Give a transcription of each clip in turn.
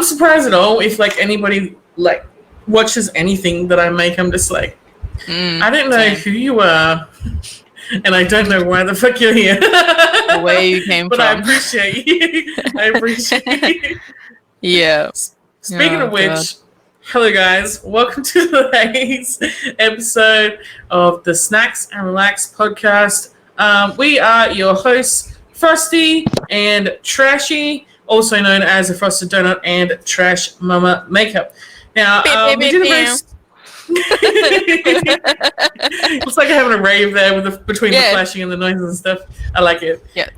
surprised at all if like anybody like watches anything that I make. I'm just like, I don't know who you are, and I don't know why the fuck you're here. Where you came but from. I appreciate you. I appreciate you. Yeah. Speaking of which, hello guys, welcome to today's episode of the Snacks and Relax podcast. We are your hosts, Frosty and Trashy, also known as the Frosted Donut and Trash Mama Makeup. Now, we did a very... It's like having a rave there with between the flashing and the noises and stuff. I like it. Yeah.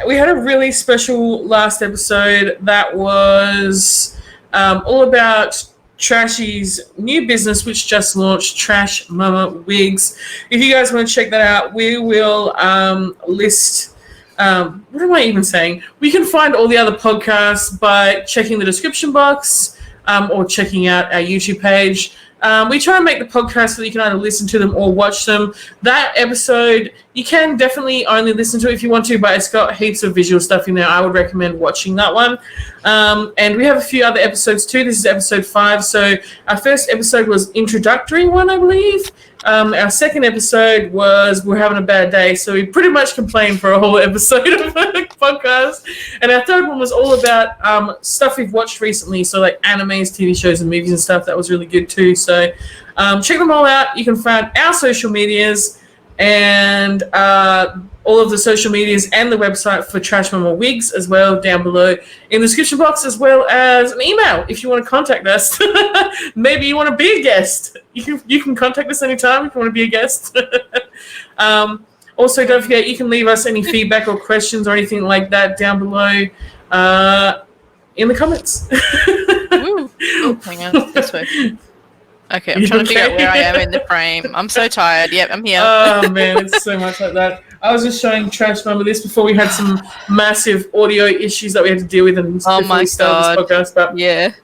We had a really special last episode that was all about Trashy's new business, which just launched, Trash Mama Wigs. If you guys want to check that out, we will list... what am I even saying? We can find all the other podcasts by checking the description box or checking out our YouTube page. We try and make the podcast so that you can either listen to them or watch them. That episode, you can definitely only listen to it if you want to, but it's got heaps of visual stuff in there. I would recommend watching that one. And we have a few other episodes too. This is episode 5. So our first episode was introductory one, I believe. Our second episode was We're Having a Bad Day. So we pretty much complained for a whole episode of the podcast. And our third one was all about stuff we've watched recently. So like animes, TV shows, and movies and stuff. That was really good too. So check them all out. You can find our social medias and all of the social medias and the website for Trash Mama Wigs as well down below in the description box, as well as an email if you want to contact us. Maybe you want to be a guest. You can contact us anytime if you want to be a guest. Also, don't forget, you can leave us any feedback or questions or anything like that down below in the comments. Ooh. Oh, hang on. This way. Okay, I'm trying to figure out where I am in the frame. I'm so tired. Yep, I'm here. Oh, man, it's so much like that. I was just showing Trash Mama this before we had some massive audio issues that we had to deal with and before we started this podcast. But yeah.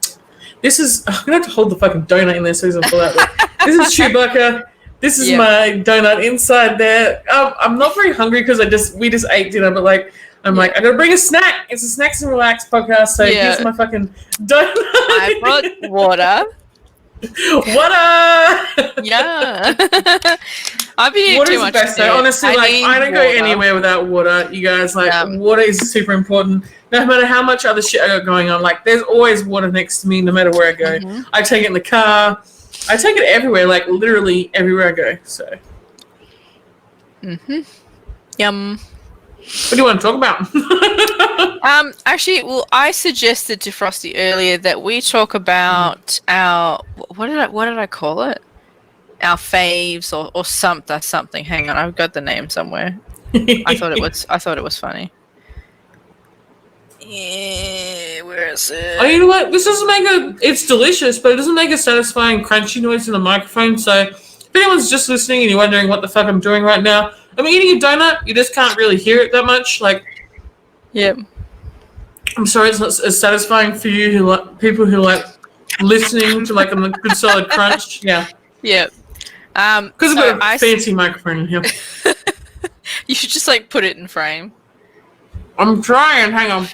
This is... I'm going to have to hold the fucking donut in there so he doesn't fall out there. This is Chewbacca. This is my donut inside there. I'm not very hungry because we just ate dinner, but like... I'm like, I gotta bring a snack. It's a Snacks and Relax podcast, so here's my fucking donut. I brought water. Water! Yeah. I've been eating too much. Best, though. Honestly, I don't go anywhere without water. You guys, water is super important. No matter how much other shit I got going on, like, there's always water next to me no matter where I go. Mm-hmm. I take it in the car. I take it everywhere, like, literally everywhere I go, so. Mm-hmm. Yum. What do you want to talk about? Actually, well, I suggested to Frosty earlier that we talk about our what did I call it? Our faves or something. Hang on, I've got the name somewhere. I thought it was funny. Yeah, where is it? Oh, you know what? This doesn't make it's delicious, but it doesn't make a satisfying crunchy noise in the microphone. So if anyone's just listening and you're wondering what the fuck I'm doing right now, I'm eating a donut. You just can't really hear it that much. Like, yep. I'm sorry it's not as satisfying for you people who like listening to like a good solid crunch. Yeah. Yep. Because I've got a fancy microphone in here. You should just like put it in frame. I'm trying. Hang on.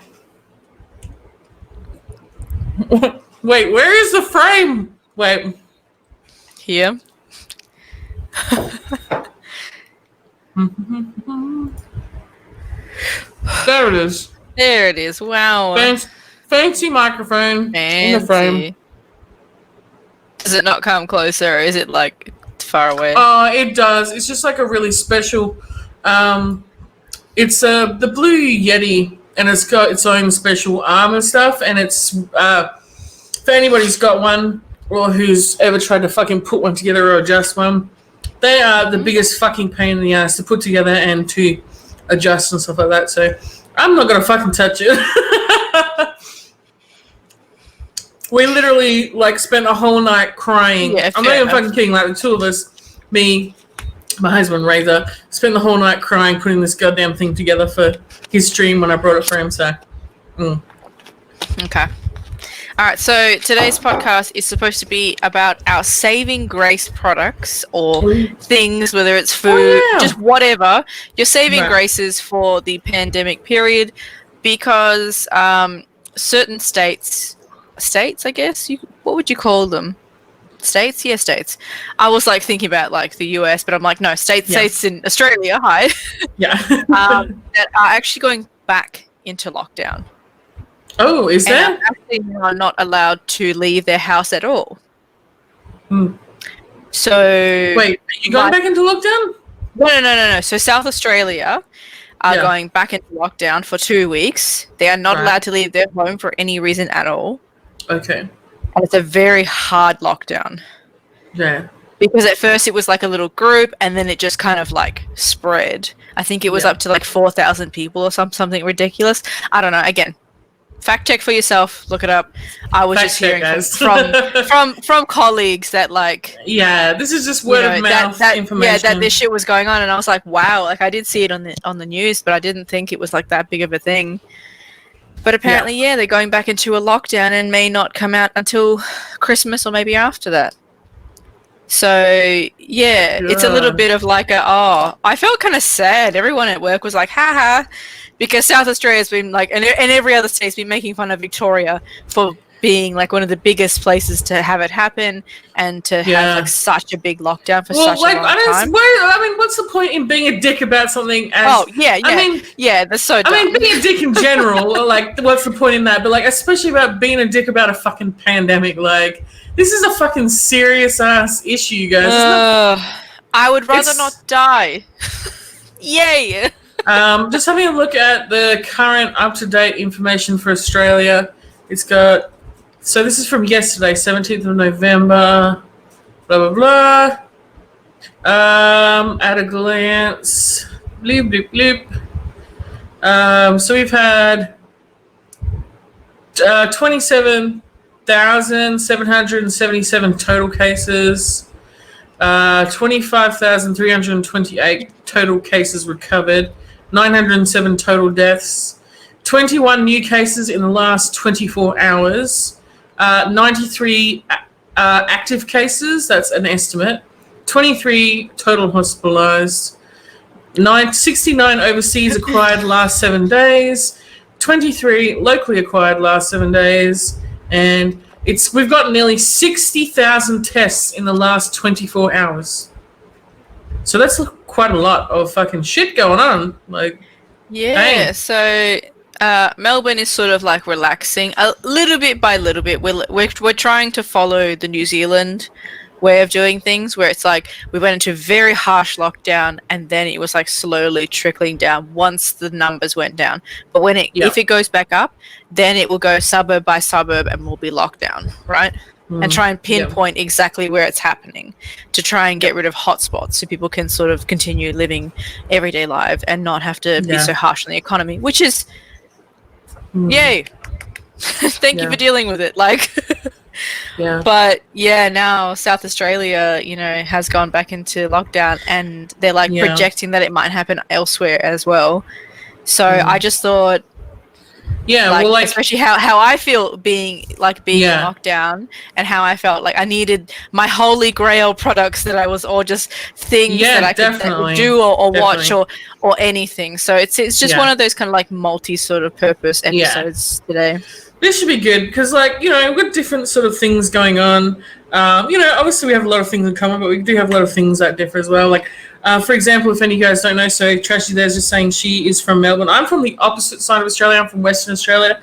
Wait, where is the frame? Wait. Here. There it is. There it is. Wow. Fancy microphone in the frame. Does it not come closer, or is it like far away? It does. It's just like a really special. It's the Blue Yeti, and it's got its own special arm and stuff. And it's for anybody who's got one or who's ever tried to fucking put one together or adjust one. They are the biggest fucking pain in the ass to put together and to adjust and stuff like that. So I'm not gonna fucking touch it. We literally like spent a whole night crying. Yeah, I'm not even fucking kidding. Like the two of us, me, my husband Razor, spent the whole night crying putting this goddamn thing together for his stream when I brought it for him. So, okay. All right, so today's podcast is supposed to be about our saving grace products or things, whether it's food, just whatever. Your saving graces for the pandemic period, because certain states, I guess. What would you call them? States? Yeah, states. I was like thinking about like the US, but I'm like, no, states in Australia, hi, Yeah. that are actually going back into lockdown. Oh, is And that? are actually now not allowed to leave their house at all. Hmm. So Wait, are you going back into lockdown? No. So South Australia are going back into lockdown for 2 weeks. They are not allowed to leave their home for any reason at all. Okay. And it's a very hard lockdown. Yeah. Because at first it was like a little group and then it just kind of like spread. I think it was up to like 4,000 people or something ridiculous. I don't know. Again, fact check for yourself. Look it up. I was just hearing from colleagues that like this is just word of mouth information. Yeah, that this shit was going on, and I was like, wow. Like I did see it on the news, but I didn't think it was like that big of a thing. But apparently, they're going back into a lockdown and may not come out until Christmas or maybe after that. So it's a little bit of like I felt kind of sad. Everyone at work was like, haha, because South Australia's been like, and every other state's been making fun of Victoria for being like one of the biggest places to have it happen and to have like such a big lockdown for such a long time. I mean, what's the point in being a dick about something? That's so dumb. I mean, being a dick in general, like, what's the point in that? But like, especially about being a dick about a fucking pandemic, like. This is a fucking serious ass issue, you guys. I would rather not die. Yay! Just having a look at the current up-to-date information for Australia. It's got. So this is from yesterday, 17th of November. Blah blah blah. At a glance, bleep bleep bleep. So we've had 27,777 total cases, 25,328 total cases recovered, 907 total deaths, 21 new cases in the last 24 hours, 93 active cases, that's an estimate, 23 total hospitalized, 69 overseas acquired last 7 days, 23 locally acquired last 7 days, and we've got nearly 60,000 tests in the last 24 hours. So that's quite a lot of fucking shit going on. Like, dang. So Melbourne is sort of like relaxing a little bit by little bit. We're trying to follow the New Zealand way of doing things, where it's like we went into very harsh lockdown and then it was like slowly trickling down once the numbers went down. But when if it goes back up, then it will go suburb by suburb and will be locked down, right? And try and pinpoint exactly where it's happening to try and get rid of hotspots so people can sort of continue living everyday life and not have to be so harsh on the economy, which is yay. Thank you for dealing with it. Like But now South Australia, has gone back into lockdown, and they're like projecting that it might happen elsewhere as well. So I just thought, especially how I feel being in lockdown, and how I felt like I needed my holy grail products that I was, or just things that I could do or watch or anything. So it's just one of those kind of like multi sort of purpose episodes today. This should be good because, we've got different sort of things going on. Obviously we have a lot of things in common, but we do have a lot of things that differ as well. Like, for example, if any of you guys don't know, so Trashy there's just saying she is from Melbourne. I'm from the opposite side of Australia. I'm from Western Australia.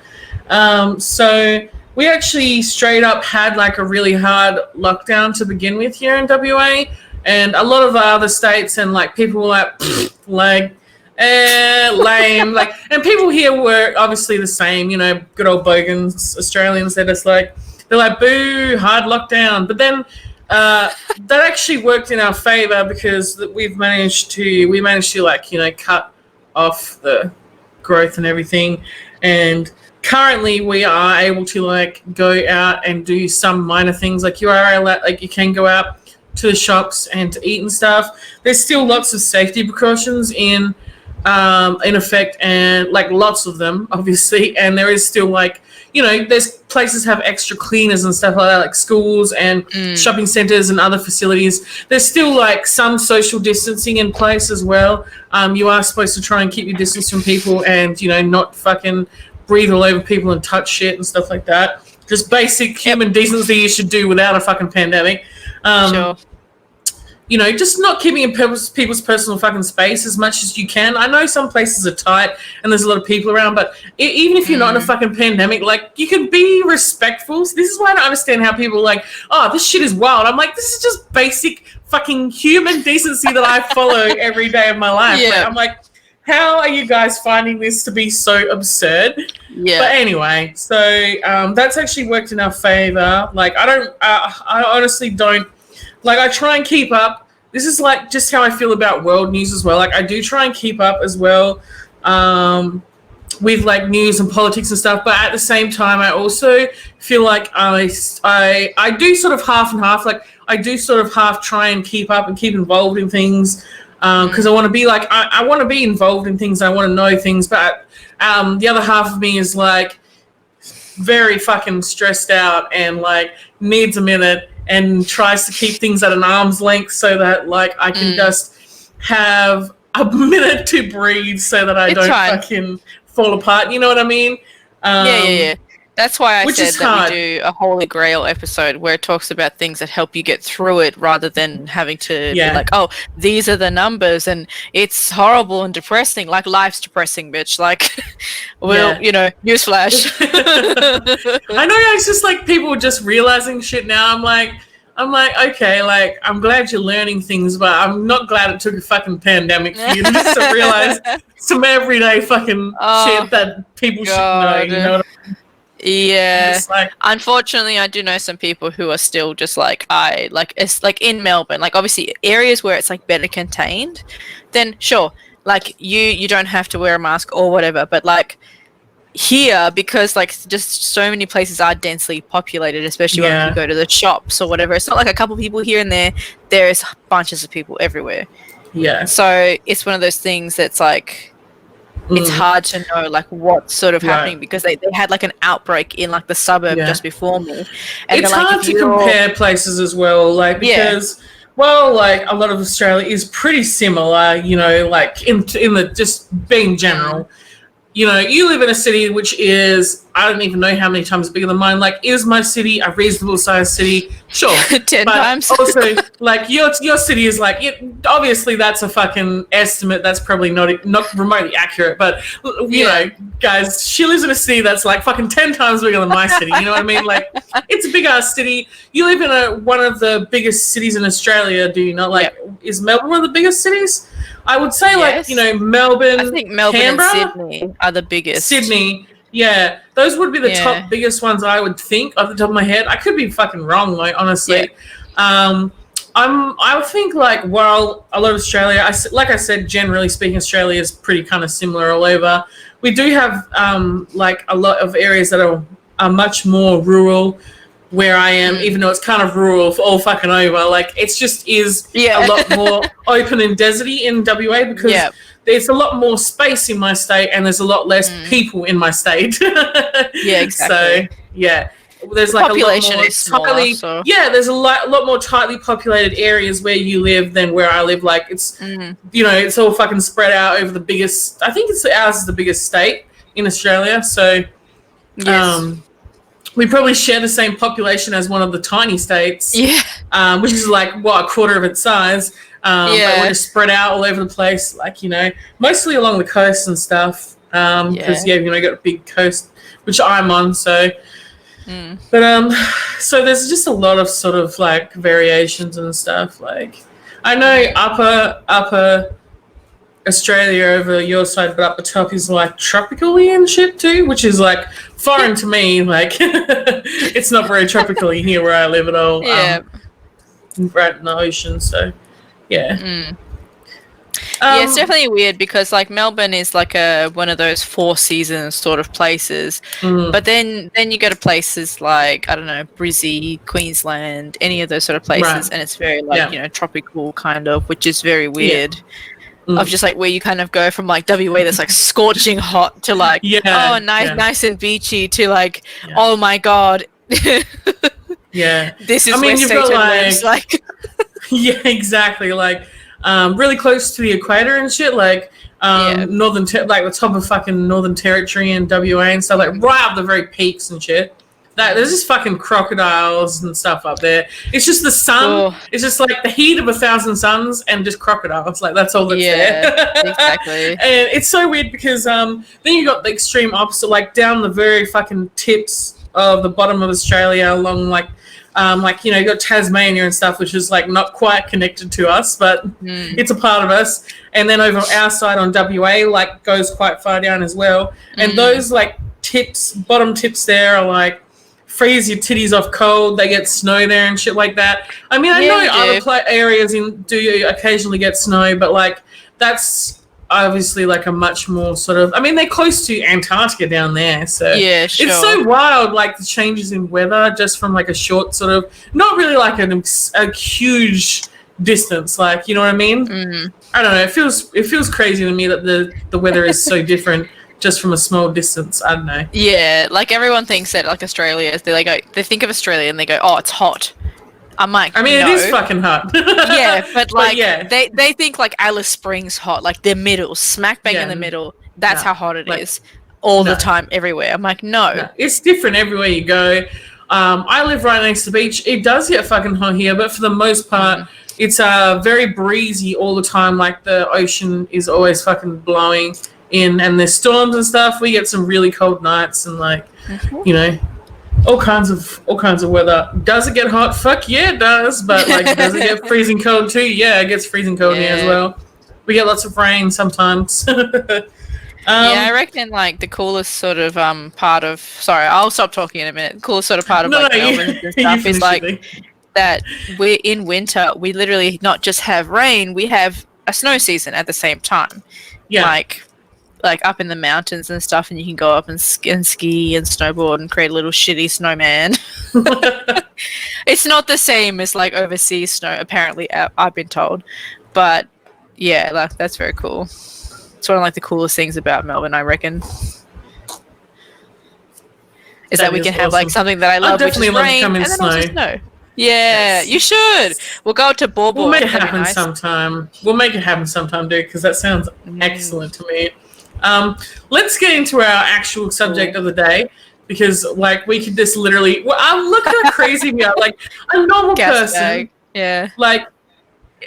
So we actually straight up had like a really hard lockdown to begin with here in WA, and a lot of other states and like people were like, lame. Like, and people here were obviously the same, good old bogans, Australians. They're like, boo, hard lockdown. But then that actually worked in our favor because we managed to cut off the growth and everything. And currently we are able to go out and do some minor things. Like you can go out to the shops and to eat and stuff. There's still lots of safety precautions in effect, and lots of them obviously, and there is still there's places have extra cleaners and stuff like that, like schools and shopping centers and other facilities. There's still some social distancing in place as well. You are supposed to try and keep your distance from people and not fucking breathe all over people and touch shit and stuff like that. Just basic human decency you should do without a fucking pandemic. Sure. You know, just not keeping in people's personal fucking space as much as you can. I know some places are tight and there's a lot of people around, but even if you're not in a fucking pandemic, like, you can be respectful. So this is why I don't understand how people are like, oh, this shit is wild. I'm like, this is just basic fucking human decency that I follow every day of my life. Yeah. Like, I'm like, how are you guys finding this to be so absurd? Yeah. But anyway, so that's actually worked in our favor. Like, I honestly don't. Like, I try and keep up. This is, like, just how I feel about world news as well. Like, I do try and keep up as well with, like, news and politics and stuff. But at the same time, I also feel like I do sort of half and half. Like, I do sort of half try and keep up and keep involved in things because I want to be, like, I want to be involved in things. I want to know things. But the other half of me is, like, very fucking stressed out and, like, needs a minute and tries to keep things at an arm's length so that, like, I can just have a minute to breathe so that I don't fucking fall apart. You know what I mean? Yeah. That's why I said that hard. we do a Holy Grail episode where it talks about things that help you get through it rather than having to be like, oh, these are the numbers and it's horrible and depressing. Like, life's depressing, bitch. Like, you know, newsflash. I know, it's just like people just realizing shit now. I'm like, okay, like, I'm glad you're learning things, but I'm not glad it took a fucking pandemic for you just to realize some everyday fucking shit that people should know. You know what I mean? Yeah. Like, unfortunately, I do know some people who are still just like, it's like in Melbourne, like, obviously areas where it's like better contained, then sure, like, you don't have to wear a mask or whatever, but like here, because like just so many places are densely populated, especially when you go to the shops or whatever, it's not like a couple people here and there's bunches of people everywhere. Yeah. So it's one of those things that's like, it's hard to know like what's sort of happening because they had like an outbreak in like the suburb just before me. And it's hard to compare places as well, like, because well, like, a lot of Australia is pretty similar, you know, like in the just being general. You know, you live in a city which is, I don't even know how many times bigger than mine. Like, is my city a reasonable sized city? Sure. 10 times. Also, like, your city is like, obviously that's a fucking estimate. That's probably not remotely accurate. But, you know, guys, she lives in a city that's like fucking 10 times bigger than my city. You know what I mean? Like, it's a big ass city. You live in one of the biggest cities in Australia, do you not? Like, is Melbourne one of the biggest cities? I would say, like, you know, Melbourne, I think Melbourne Canberra, and Sydney are the biggest. Sydney, yeah. Those would be the top biggest ones I would think off the top of my head. I could be fucking wrong, like, honestly. I think, like, well, a lot of Australia, like I said, generally speaking, Australia is pretty kind of similar all over. We do have, like, a lot of areas that are much more rural where I am, even though it's kind of rural all fucking over. Like, it's just is a lot more open and deserty in WA because there's a lot more space in my state and there's a lot less people in my state. Exactly. So, there's like population a lot more is smaller, there's a lot more tightly populated areas where you live than where I live. Like, it's you know, it's all fucking spread out over the biggest, I think ours is the biggest state in Australia. So we probably share the same population as one of the tiny states, which is like, a quarter of its size. But we're just spread out all over the place, like, you know, mostly along the coast and stuff. Because, you know, got a big coast, which I'm on, so. But, so there's just a lot of sort of, like, variations and stuff. Like, I know upper Australia over your side, but up the top is like tropically and shit too, which is like foreign to me. Like, it's not very tropically here where I live at all. Right in the ocean, so it's definitely weird because like Melbourne is like one of those 4 seasons sort of places, but then you go to places like, I don't know, Brizzy, Queensland, any of those sort of places, and it's very like you know, tropical kind of, which is very weird. Of just like where you kind of go from like WA that's like scorching hot to like nice and beachy to like oh my god this is where Satan lives, like exactly, like really close to the equator and shit. Like Northern like the top of fucking Northern Territory and WA and stuff, like right up the very peaks and shit. There's just fucking crocodiles and stuff up there. It's just the sun. Oh. It's just like the heat of 1,000 suns and just crocodiles. Like that's all that's there. Exactly. And it's so weird because then you got the extreme opposite, like down the very fucking tips of the bottom of Australia, along like you know, you got Tasmania and stuff, which is like not quite connected to us, but it's a part of us. And then over our side on WA, like goes quite far down as well. And those like tips, bottom tips there are like freeze your titties off cold. They get snow there and shit like that. I mean, I know other areas do occasionally get snow, but like that's obviously like a much more sort of, I mean, they're close to Antarctica down there, so yeah, sure. It's so wild, like the changes in weather just from like a short sort of, not really like a huge distance, like, you know what I mean? I don't know, it feels crazy to me that the weather is so different just from a small distance. I don't know. Yeah, like everyone thinks that like Australia, they think of Australia and they go, oh, it's hot. I'm like, I mean, no. It is fucking hot. Yeah, but like, they think like Alice Springs hot, like the middle, smack bang in the middle. That's how hot it is all the time, everywhere. I'm like, no. It's different everywhere you go. I live right next to the beach. It does get fucking hot here, but for the most part, it's very breezy all the time. Like the ocean is always fucking blowing in, and there's storms and stuff. We get some really cold nights and like, you know, all kinds of weather. Does it get hot? Fuck yeah, it does. But like, does it get freezing cold too? Yeah, it gets freezing cold here as well. We get lots of rain sometimes. I reckon like the coolest sort of part of, sorry, I'll stop talking in a minute. The coolest sort of part of Melbourne and stuff is like that we're in winter. We literally not just have rain, we have a snow season at the same time. Yeah. Like up in the mountains and stuff, and you can go up and ski and snowboard and create a little shitty snowman. It's not the same as like overseas snow, apparently, I've been told. But yeah, like, that's very cool. It's one of like the coolest things about Melbourne, I reckon. Is that we can have like something that I love, which is rain, and then also snow. Yeah, you should. We'll go to Borbor. We'll make it happen sometime. We'll make it happen sometime, dude, because that sounds excellent to me. Let's get into our actual subject of the day, because like we could just literally, look how crazy we are. Like a normal person, like,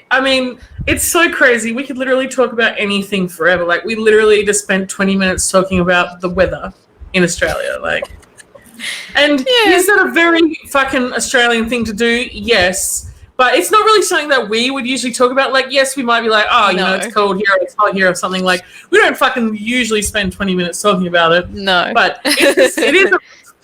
I mean, it's so crazy. We could literally talk about anything forever. Like we literally just spent 20 minutes talking about the weather in Australia. Like, and is that a very fucking Australian thing to do? Yes. But it's not really something that we would usually talk about. Like, yes, we might be like, oh, you know, it's cold here, it's hot here, or something. Like, we don't fucking usually spend 20 minutes talking about it. No. But it is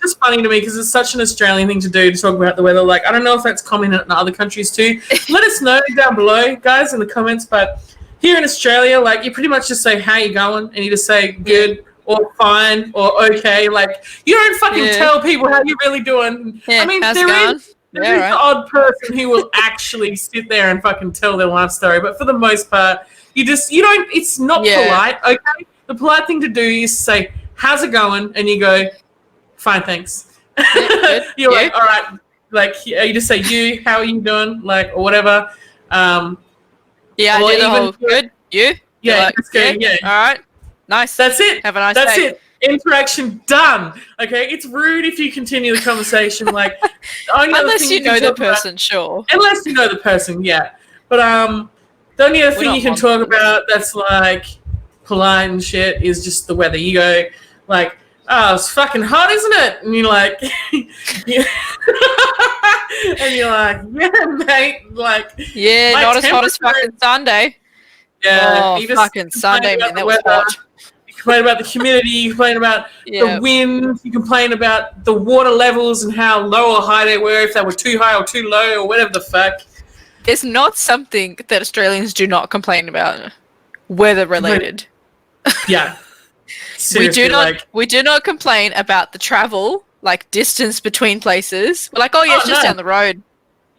just funny to me because it's such an Australian thing to do, to talk about the weather. Like, I don't know if that's common in other countries too. Let us know down below, guys, in the comments. But here in Australia, like, you pretty much just say, how you going? And you just say good or fine or okay. Like, you don't fucking tell people how you're really doing. Yeah, I mean, how's there it going? is the odd person who will actually sit there and fucking tell their life story, but for the most part, you don't. It's not polite. Okay, the polite thing to do is say, "How's it going?" and you go, "Fine, thanks." You're like, "All right." Like you just say, "You, how are you doing?" Like or whatever. I do the whole good. You? Yeah, like, good. Yeah. All right. Nice. That's it. Have a nice day. That's it. Interaction done. Okay, it's rude if you continue the conversation. Like, unless you know the person, sure. Unless you know the person, yeah. But the only other thing you can talk about that's like polite and shit is just the weather. You go like, "Oh, it's fucking hot, isn't it?" And you're like, and you're like, "Yeah, mate." Like, yeah, not as hot as fucking Sunday. Yeah, fucking Sunday, man. That was hot. You complain about the humidity, you complain about the wind, you complain about the water levels and how low or high they were, if they were too high or too low or whatever the fuck. It's not something that Australians do not complain about, weather related. Yeah. Seriously, we do not complain about the travel, like distance between places. We're like, oh yeah, it's just down the road.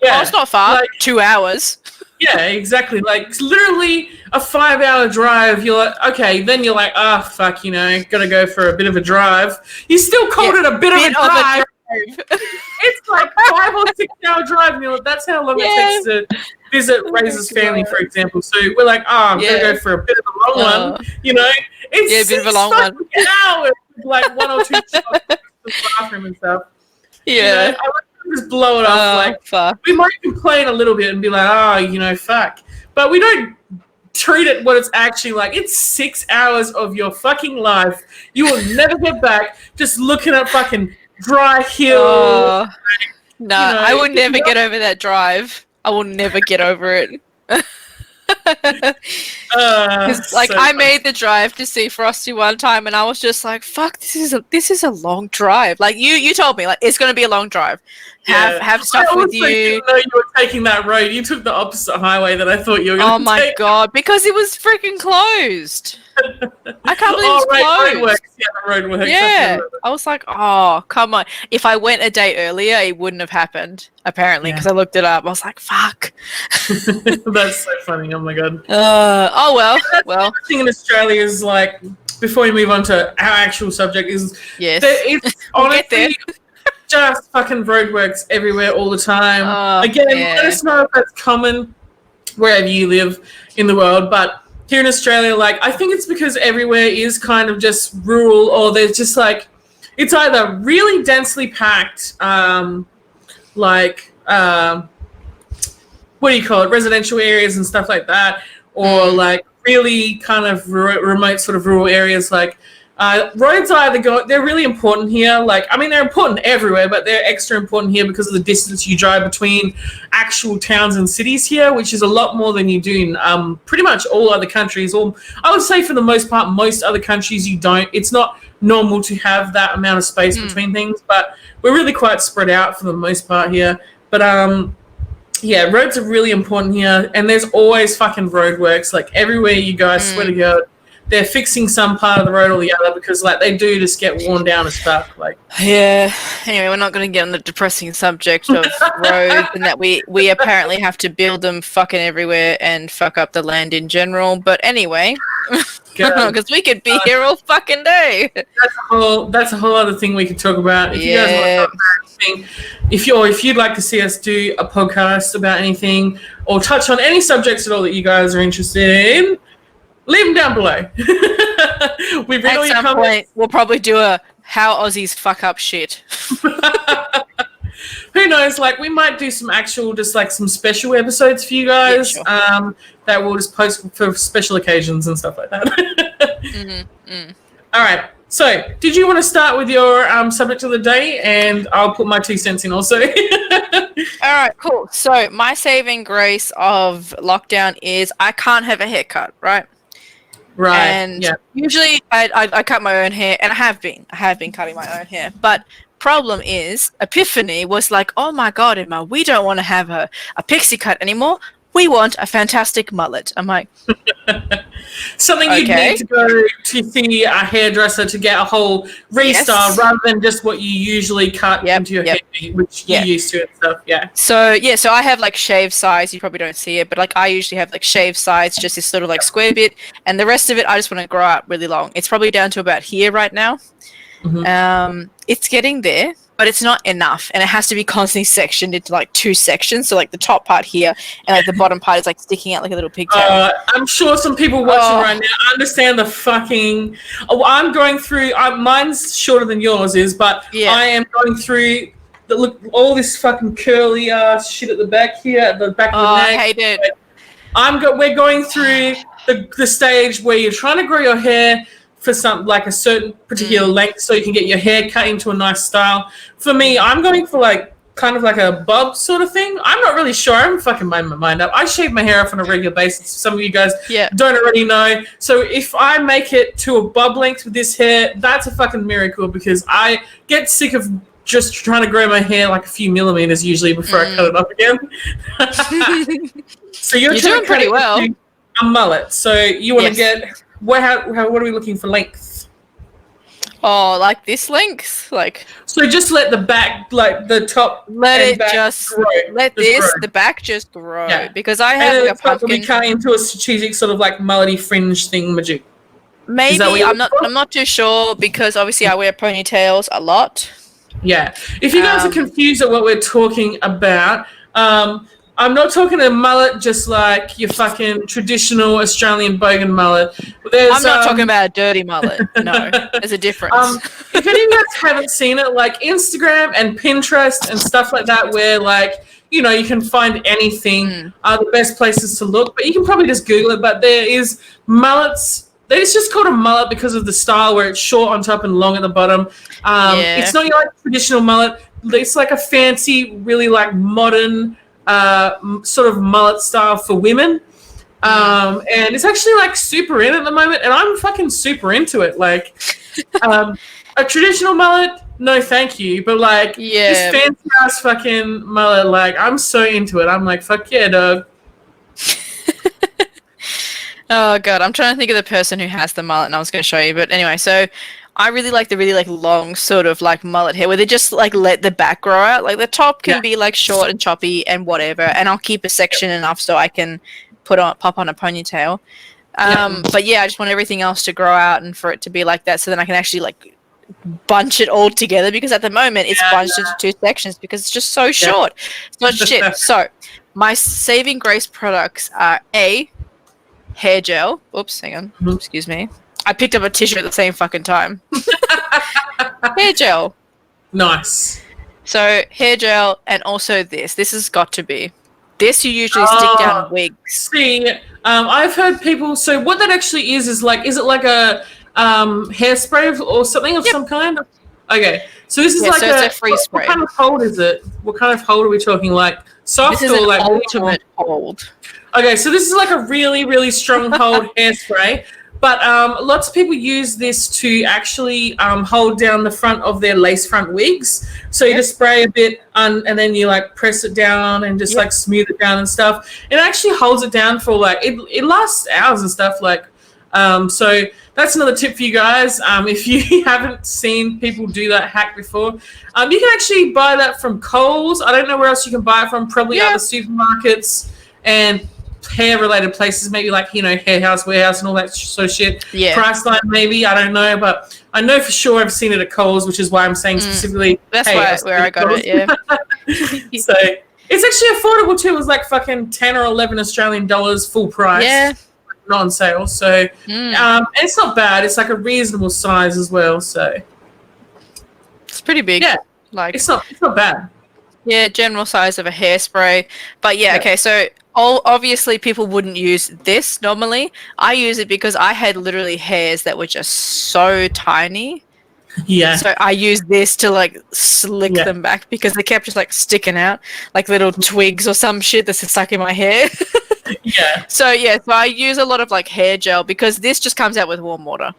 Yeah. Oh, it's not far. Like, 2 hours. Yeah, exactly. Like, it's literally a 5-hour drive. You're like, okay, then you're like, fuck, you know, gotta go for a bit of a drive. You still called it a bit of a drive. It's like 5 or 6 hour drive, Neil. That's how long it takes to visit Razor's family, for example. So we're like, I'm gonna go for a bit of a long one. You know, it's a bit of a long one. hours, like 1 or 2 shots to the bathroom and stuff. Yeah, you know, I like to just blow it off. Like fuck. we might complain a little bit and be like, fuck, but we don't treat it what it's actually like. It's 6 hours of your fucking life. You will never get back. Just looking at fucking dry hills. I will never get over that drive. I will never get over it. I made the drive to see Frosty one time, and I was just like, "Fuck, this is a long drive." Like you told me, like it's going to be a long drive. Have stuff with you. Didn't know you were taking that road. You took the opposite highway that I thought you were going to take. Oh my god, because it was freaking closed. I can't believe it's closed. Roadworks. Yeah, the roadworks. Yeah, I was like, oh, come on. If I went a day earlier, it wouldn't have happened, apparently, because I looked it up. I was like, fuck. That's so funny. Oh, my God. Well. The thing in Australia is, like, before we move on to our actual subject, is it's honestly just fucking roadworks everywhere all the time. Again, let us know if that's common wherever you live in the world, but here in Australia, like, I think it's because everywhere is kind of just rural, or there's just like, it's either really densely packed, what do you call it, residential areas and stuff like that, or like really kind of remote sort of rural areas. Like roads they're really important here. Like, I mean, they're important everywhere, but they're extra important here because of the distance you drive between actual towns and cities here, which is a lot more than you do in pretty much all other countries. Or I would say for the most part, most other countries you don't. It's not normal to have that amount of space between things, but we're really quite spread out for the most part here. But roads are really important here, and there's always fucking roadworks. Like everywhere you go, I swear to God, they're fixing some part of the road or the other, because like they do just get worn down as fuck. Like, yeah. Anyway, we're not going to get on the depressing subject of roads and that we apparently have to build them fucking everywhere and fuck up the land in general. But anyway, because we could be here all fucking day. That's a whole other thing we could talk about. If you guys want to talk about anything, if you'd like to see us do a podcast about anything or touch on any subjects at all that you guys are interested in, leave them down below. At some point, we'll probably do a how Aussies fuck up shit. Who knows? Like, we might do some actual, just like some special episodes for you guys. Yeah, sure. That we'll just post for special occasions and stuff like that. All right. So, did you want to start with your subject of the day? And I'll put my 2 cents in also. All right, cool. So, my saving grace of lockdown is I can't have a haircut, right? Right. And usually I cut my own hair, and I have been cutting my own hair. But problem is, Epiphany was like, oh my God, Emma, we don't want to have a pixie cut anymore. We want a fantastic mullet. I'm like, something you'd need to go to see a hairdresser to get a whole restyle rather than just what you usually cut into your hair, which you used to and stuff. Yeah. So I have like shave size. You probably don't see it, but like I usually have like shave size, just this sort of like square bit, and the rest of it I just want to grow out really long. It's probably down to about here right now. It's getting there, but it's not enough, and it has to be constantly sectioned into like 2 sections. So like the top part here and like the bottom part is like sticking out like a little pigtail. I'm sure some people watching right now understand the fucking. I'm going through. Mine's shorter than yours is, but I am going through. Look, all this fucking curly ass shit at the back here, at the back of the neck. I hate it. We're going through the stage where you're trying to grow your hair for some like a certain particular length, so you can get your hair cut into a nice style. For me, I'm going for like kind of like a bob sort of thing. I'm not really sure. I'm fucking my mind up. I shave my hair off on a regular basis. Some of you guys don't already know. So if I make it to a bob length with this hair, that's a fucking miracle, because I get sick of just trying to grow my hair like a few millimeters usually before I cut it off again. So you're doing pretty well. A mullet. So you want to get. What are we looking for length? Oh, like this length? Like, so just let the back, like the top, the back just grow, because I have like a pumpkin. We cut into a strategic sort of like mullety fringe thing, magic. Maybe I'm not too sure, because obviously I wear ponytails a lot. Yeah. If you guys are confused at what we're talking about, I'm not talking a mullet just like your fucking traditional Australian bogan mullet. I'm not talking about a dirty mullet. No, there's a difference. If any of you guys haven't seen it, like Instagram and Pinterest and stuff like that, where like, you know, you can find anything, are the best places to look. But you can probably just Google it. But there is mullets. It's just called a mullet because of the style where it's short on top and long at the bottom. It's not your like traditional mullet. It's like a fancy, really like modern sort of mullet style for women. And it's actually like super in at the moment, and I'm fucking super into it. Like a traditional mullet, no thank you. But like this fancy ass fucking mullet, like I'm so into it. I'm like, fuck yeah, dog. Oh god, I'm trying to think of the person who has the mullet, and I was going to show you. But anyway, so I really like the really like long sort of like mullet hair where they just like let the back grow out. Like the top can be like short and choppy and whatever, and I'll keep a section enough so I can pop on a ponytail. But yeah, I just want everything else to grow out and for it to be like that, so then I can actually like bunch it all together, because at the moment it's bunched into two sections because it's just so short. It's not shit. So my saving grace products are hair gel. Oops, hang on. Excuse me. I picked up a tissue at the same fucking time. Hair gel. Nice. So hair gel, and also this. This has got to be. This you usually stick down wigs. See, I've heard people. So what that actually is like, is it like a hairspray or something of some kind? Okay, so this is like it's a free spray. What kind of hold is it? What kind of hold are we talking? Like soft this is or like ultimate hold? Okay, so this is like a really, really strong hold hairspray. But lots of people use this to actually hold down the front of their lace front wigs. So you just spray a bit and then you like press it down and just like smooth it down and stuff. It actually holds it down for like, it lasts hours and stuff. Like, so that's another tip for you guys. If you haven't seen people do that hack before, you can actually buy that from Kohl's. I don't know where else you can buy it from. Probably other supermarkets and hair-related places, maybe like, you know, Hair House, Warehouse, and all that sort of shit. Priceline, maybe, I don't know, but I know for sure I've seen it at Kohl's, which is why I'm saying specifically. That's where I got it. Yeah. So it's actually affordable too. It was like fucking 10 or 11 Australian dollars full price. Yeah. Not on sale. So and it's not bad. It's like a reasonable size as well. So it's pretty big. Yeah. Like it's not bad. Yeah, general size of a hairspray. But okay, so obviously people wouldn't use this normally. I use it because I had literally hairs that were just so tiny. Yeah. So I use this to like slick them back because they kept just like sticking out like little twigs or some shit that's stuck in my hair. So I use a lot of like hair gel because this just comes out with warm water.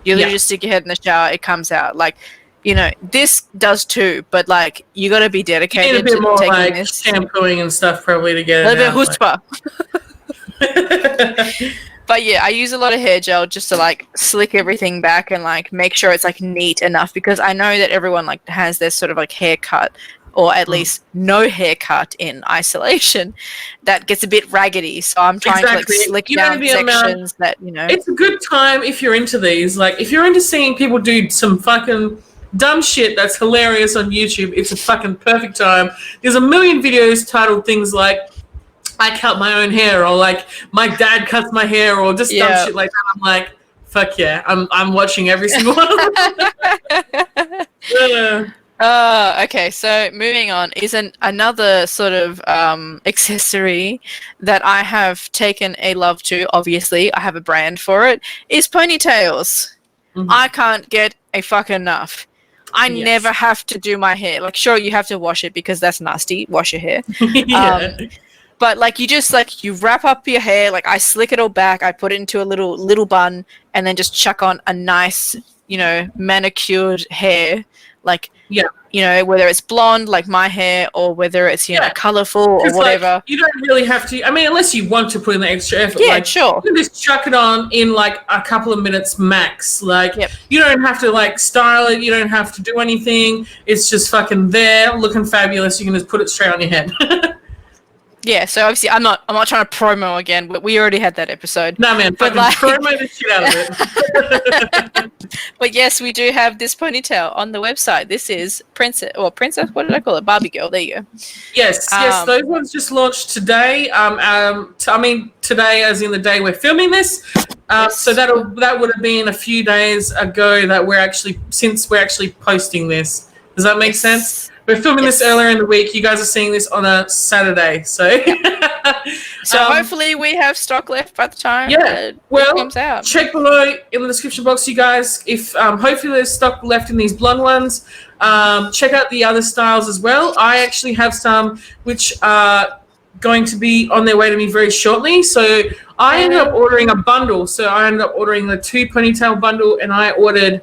You literally just stick your head in the shower, it comes out. Like, you know, this does too, but like you got to be dedicated. You need a bit to more taking like this. shampooing and stuff probably to get a it little bit out, chutzpah. But yeah, I use a lot of hair gel just to like slick everything back and like make sure it's like neat enough, because I know that everyone like has their sort of like haircut, or at least no haircut in isolation, that gets a bit raggedy. So I'm trying to like slick down sections that, you know. It's a good time if you're into these. Like if you're into seeing people do some fucking dumb shit that's hilarious on YouTube, it's a fucking perfect time. There's a million videos titled things like I cut my own hair, or like my dad cuts my hair, or just dumb shit like that. I'm like, fuck yeah, I'm watching every single one of them. Okay, so moving on is another sort of accessory that I have taken a love to. Obviously, I have a brand for it. Is ponytails. I can't get a fuck enough. I never have to do my hair. Like, sure, you have to wash it because that's nasty. Wash your hair. But like you just like you wrap up your hair. Like I slick it all back. I put it into a little bun, and then just chuck on a nice, you know, manicured hair. Like you know, whether it's blonde like my hair, or whether it's you know colorful or whatever. Like, you don't really have to. I mean, unless you want to put in the extra effort. Yeah, like, sure. You can just chuck it on in like a couple of minutes max. Like you don't have to like style it. You don't have to do anything. It's just fucking there, looking fabulous. You can just put it straight on your head. Yeah, so obviously I'm not trying to promo again, but we already had that episode. No, man, But fucking promo the shit out of it. but yes, we do have this ponytail on the website. This is Princess, what did I call it? Barbie girl. There you go. Yes, those ones just launched today. Today as in the day we're filming this. Yes. So that would have been a few days ago that we're actually posting this. Does that make sense? We're filming this earlier in the week. You guys are seeing this on a Saturday, so. So hopefully we have stock left by the time it comes out. Check below in the description box, you guys. If hopefully there's stock left in these blonde ones. Check out the other styles as well. I actually have some which are going to be on their way to me very shortly. So I ended up ordering a bundle. So I ended up ordering the 2 ponytail bundle, and I ordered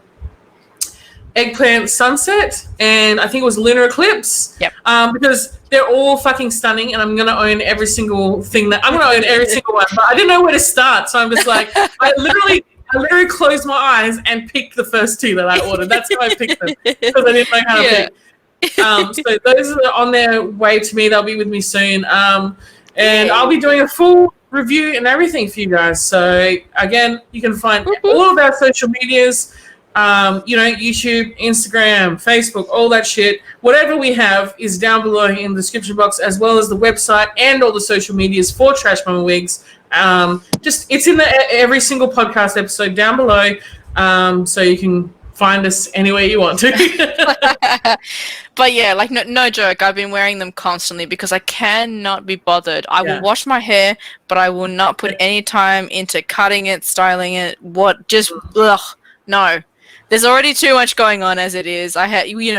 Eggplant Sunset, and I think it was Lunar Eclipse. Yep. Because they're all fucking stunning, and I'm gonna own every single thing I'm gonna own every single one. But I didn't know where to start, so I'm just like, I literally closed my eyes and picked the first 2 that I ordered. That's how I picked them because I didn't know how to pick. So those are on their way to me. They'll be with me soon. And I'll be doing a full review and everything for you guys. So again, you can find all of our social medias. YouTube, Instagram, Facebook, all that shit. Whatever we have is down below in the description box, as well as the website and all the social medias for Trash Mama Wigs. It's in every single podcast episode down below, so you can find us anywhere you want to. But yeah, like no joke, I've been wearing them constantly because I cannot be bothered. I will wash my hair, but I will not put any time into cutting it, styling it. No. There's already too much going on as it is. I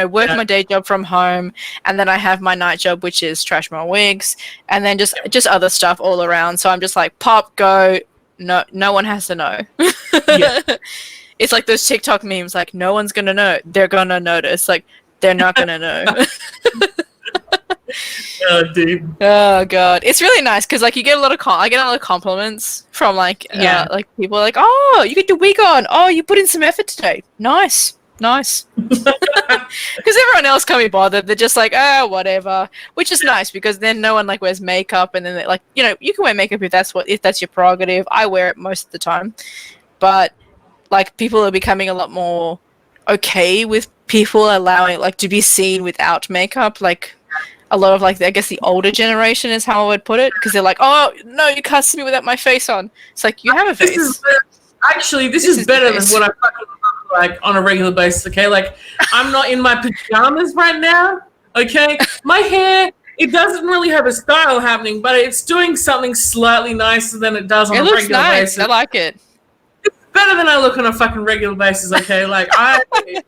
work my day job from home, and then I have my night job, which is Trash Mama Wigs, and then just other stuff all around. So I'm just like, pop, go. No one has to know. It's like those TikTok memes, like, no one's gonna know. They're gonna notice. Like, they're not gonna know. Oh, dude. Oh god, it's really nice because like I get a lot of compliments from like people like, oh, you get your wig on, oh, you put in some effort today, nice because everyone else can't be bothered. They're just like, oh, whatever, which is nice because then no one like wears makeup, and then they, like, you can wear makeup if that's your prerogative. I wear it most of the time, but like people are becoming a lot more okay with people allowing like to be seen without makeup, like. A lot of like, I guess the older generation is how I would put it, because they're like, oh no, you can't see me without my face on. It's like, you have a face. This is better than what I fucking look like on a regular basis. Okay, like I'm not in my pajamas right now. Okay, my hair, it doesn't really have a style happening, but it's doing something slightly nicer than it does on a regular basis. I like it. It's better than I look on a fucking regular basis. Okay, like I absolutely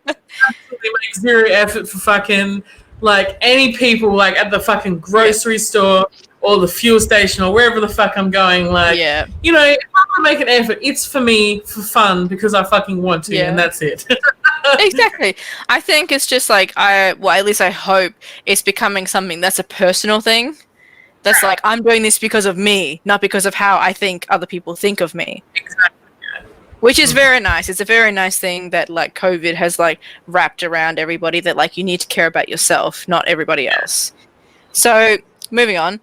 make zero effort for fucking. Like any people like at the fucking grocery store or the fuel station or wherever the fuck I'm going, like, if I want to make an effort, it's for me, for fun, because I fucking want to, and that's it. Exactly. I think it's just like, at least I hope it's becoming something that's a personal thing. That's like, I'm doing this because of me, not because of how I think other people think of me. Exactly. Which is very nice. It's a very nice thing that like COVID has like wrapped around everybody, that like you need to care about yourself, not everybody else. So moving on,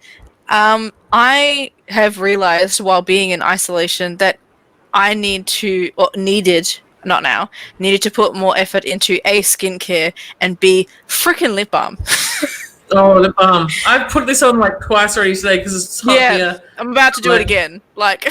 I have realized while being in isolation that I needed to put more effort into A, skincare, and B, freaking lip balm. Oh, lip balm. I've put this on like twice already today because it's hot here. I'm about to do it again. Like...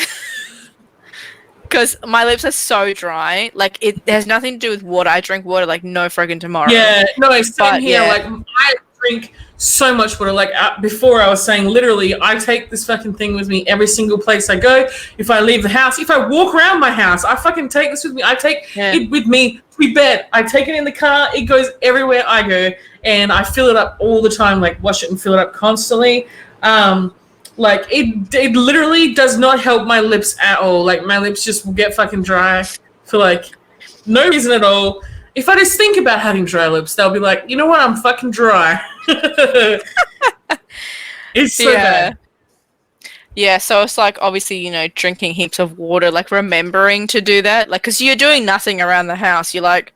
Because my lips are so dry, like it has nothing to do with water. I drink water like no friggin' tomorrow. Yeah, no, same here. Yeah. Like I drink so much water. Like before, I was saying, literally, I take this fucking thing with me every single place I go. If I leave the house, if I walk around my house, I fucking take this with me. I take it with me to bed. I take it in the car. It goes everywhere I go, and I fill it up all the time. Like wash it and fill it up constantly. Like, it literally does not help my lips at all. Like, my lips just will get fucking dry for, like, no reason at all. If I just think about having dry lips, they'll be like, you know what, I'm fucking dry. It's so bad. Yeah, so it's like, obviously, drinking heaps of water, like, remembering to do that. Like, because you're doing nothing around the house. You're like,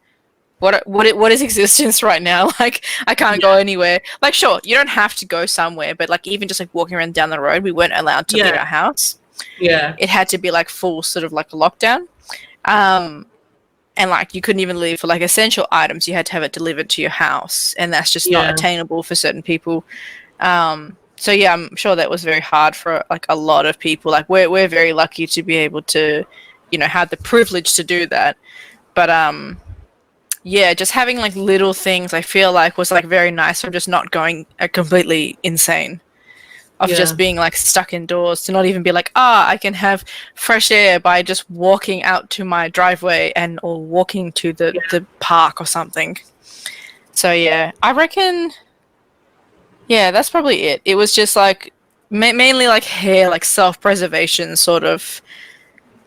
what is existence right now? Like, I can't go anywhere. Like, sure, you don't have to go somewhere, but like even just like walking around down the road, we weren't allowed to leave our house. Yeah. It had to be like full sort of like a lockdown. And like you couldn't even leave for like essential items. You had to have it delivered to your house, and that's just not attainable for certain people. So yeah, I'm sure that was very hard for like a lot of people. Like we're very lucky to be able to, have the privilege to do that. But yeah, just having like little things I feel like was like very nice from just not going completely insane. Of just being like stuck indoors, to not even be like, I can have fresh air by just walking out to my driveway or walking to the park or something. So yeah, I reckon, yeah, that's probably it. It was just like mainly like hair, like self-preservation sort of,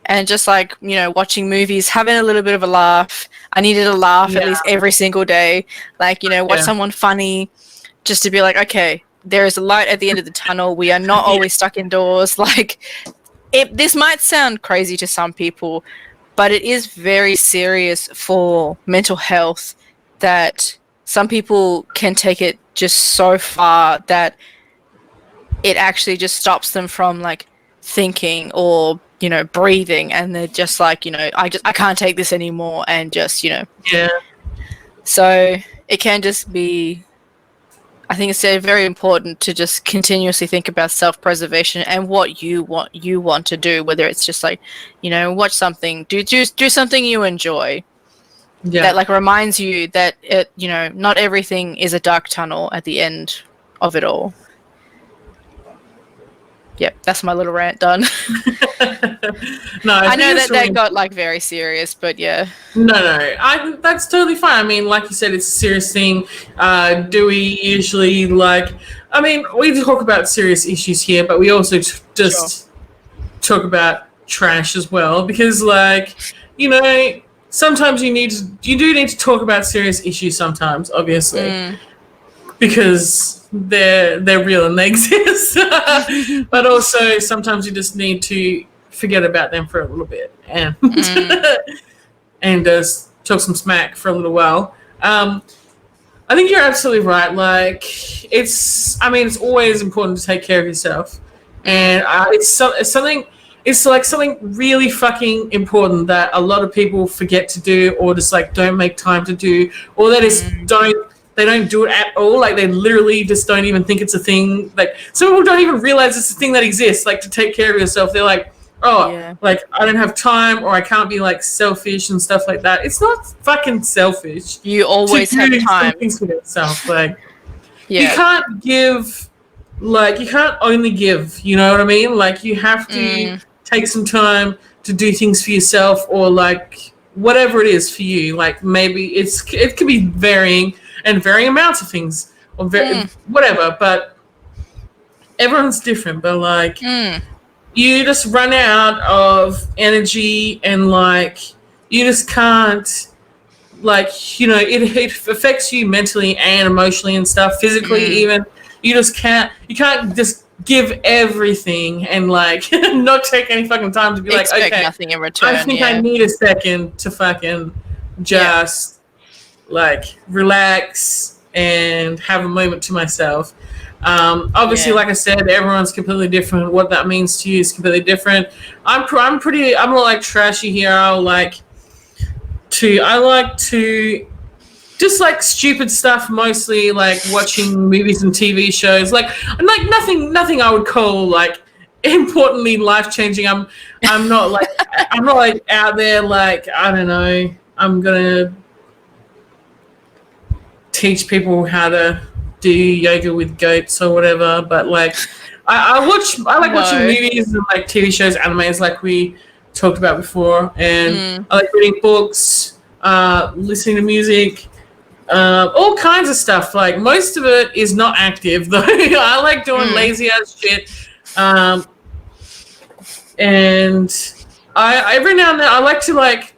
and just like, watching movies, having a little bit of a laugh. I needed a laugh at least every single day. Like, watch someone funny just to be like, okay, there is a light at the end of the tunnel. We are not always stuck indoors. Like, this might sound crazy to some people, but it is very serious for mental health that some people can take it just so far that it actually just stops them from like thinking or, breathing, and they're just like, I can't take this anymore, and just, So it can just be, I think it's very important to just continuously think about self-preservation and what you want to do, whether it's just like, watch something, do something you enjoy. That like reminds you that not everything is a dark tunnel at the end of it all. Yep, that's my little rant done. No, I know that got like very serious, but yeah. No, that's totally fine. I mean, like you said, it's a serious thing. Do we usually like? I mean, we talk about serious issues here, but we also just talk about trash as well, because, like, sometimes you do need to talk about serious issues sometimes, obviously, because they're real and they exist. But also sometimes you just need to forget about them for a little bit and and talk some smack for a little while. I think you're absolutely right. Like, it's always important to take care of yourself, and it's something really fucking important that a lot of people forget to do, or just like don't make time to do, or they just don't do it at all. Like, they literally just don't even think it's a thing. Like, some people don't even realize it's a thing that exists, like, to take care of yourself. They're like, like, I don't have time, or I can't be like selfish and stuff like that. It's not fucking selfish. You always have time. Things for yourself. Like, you can't give, like, you can't only give, you know what I mean? Like, you have to take some time to do things for yourself, or like whatever it is for you. Like, maybe it could be varying amounts of things, or whatever, but everyone's different. But like, you just run out of energy, and like, you just can't, like, it affects you mentally and emotionally and stuff, physically even. You can't just give everything and like not take any fucking time to be like, okay, nothing in return. I think I need a second to fucking just like relax and have a moment to myself. Obviously, like I said, everyone's completely different. What that means to you is completely different. I'm not like trashy here. I like to just like stupid stuff, mostly like watching movies and TV shows. Like nothing I would call like importantly life-changing. I'm not like out there like, I don't know, I'm gonna teach people how to do yoga with goats or whatever, but like I like watching movies and like TV shows, animes, like we talked about before, and I like reading books, listening to music, all kinds of stuff. Like, most of it is not active though. I like doing lazy ass shit, and I every now and then I like to like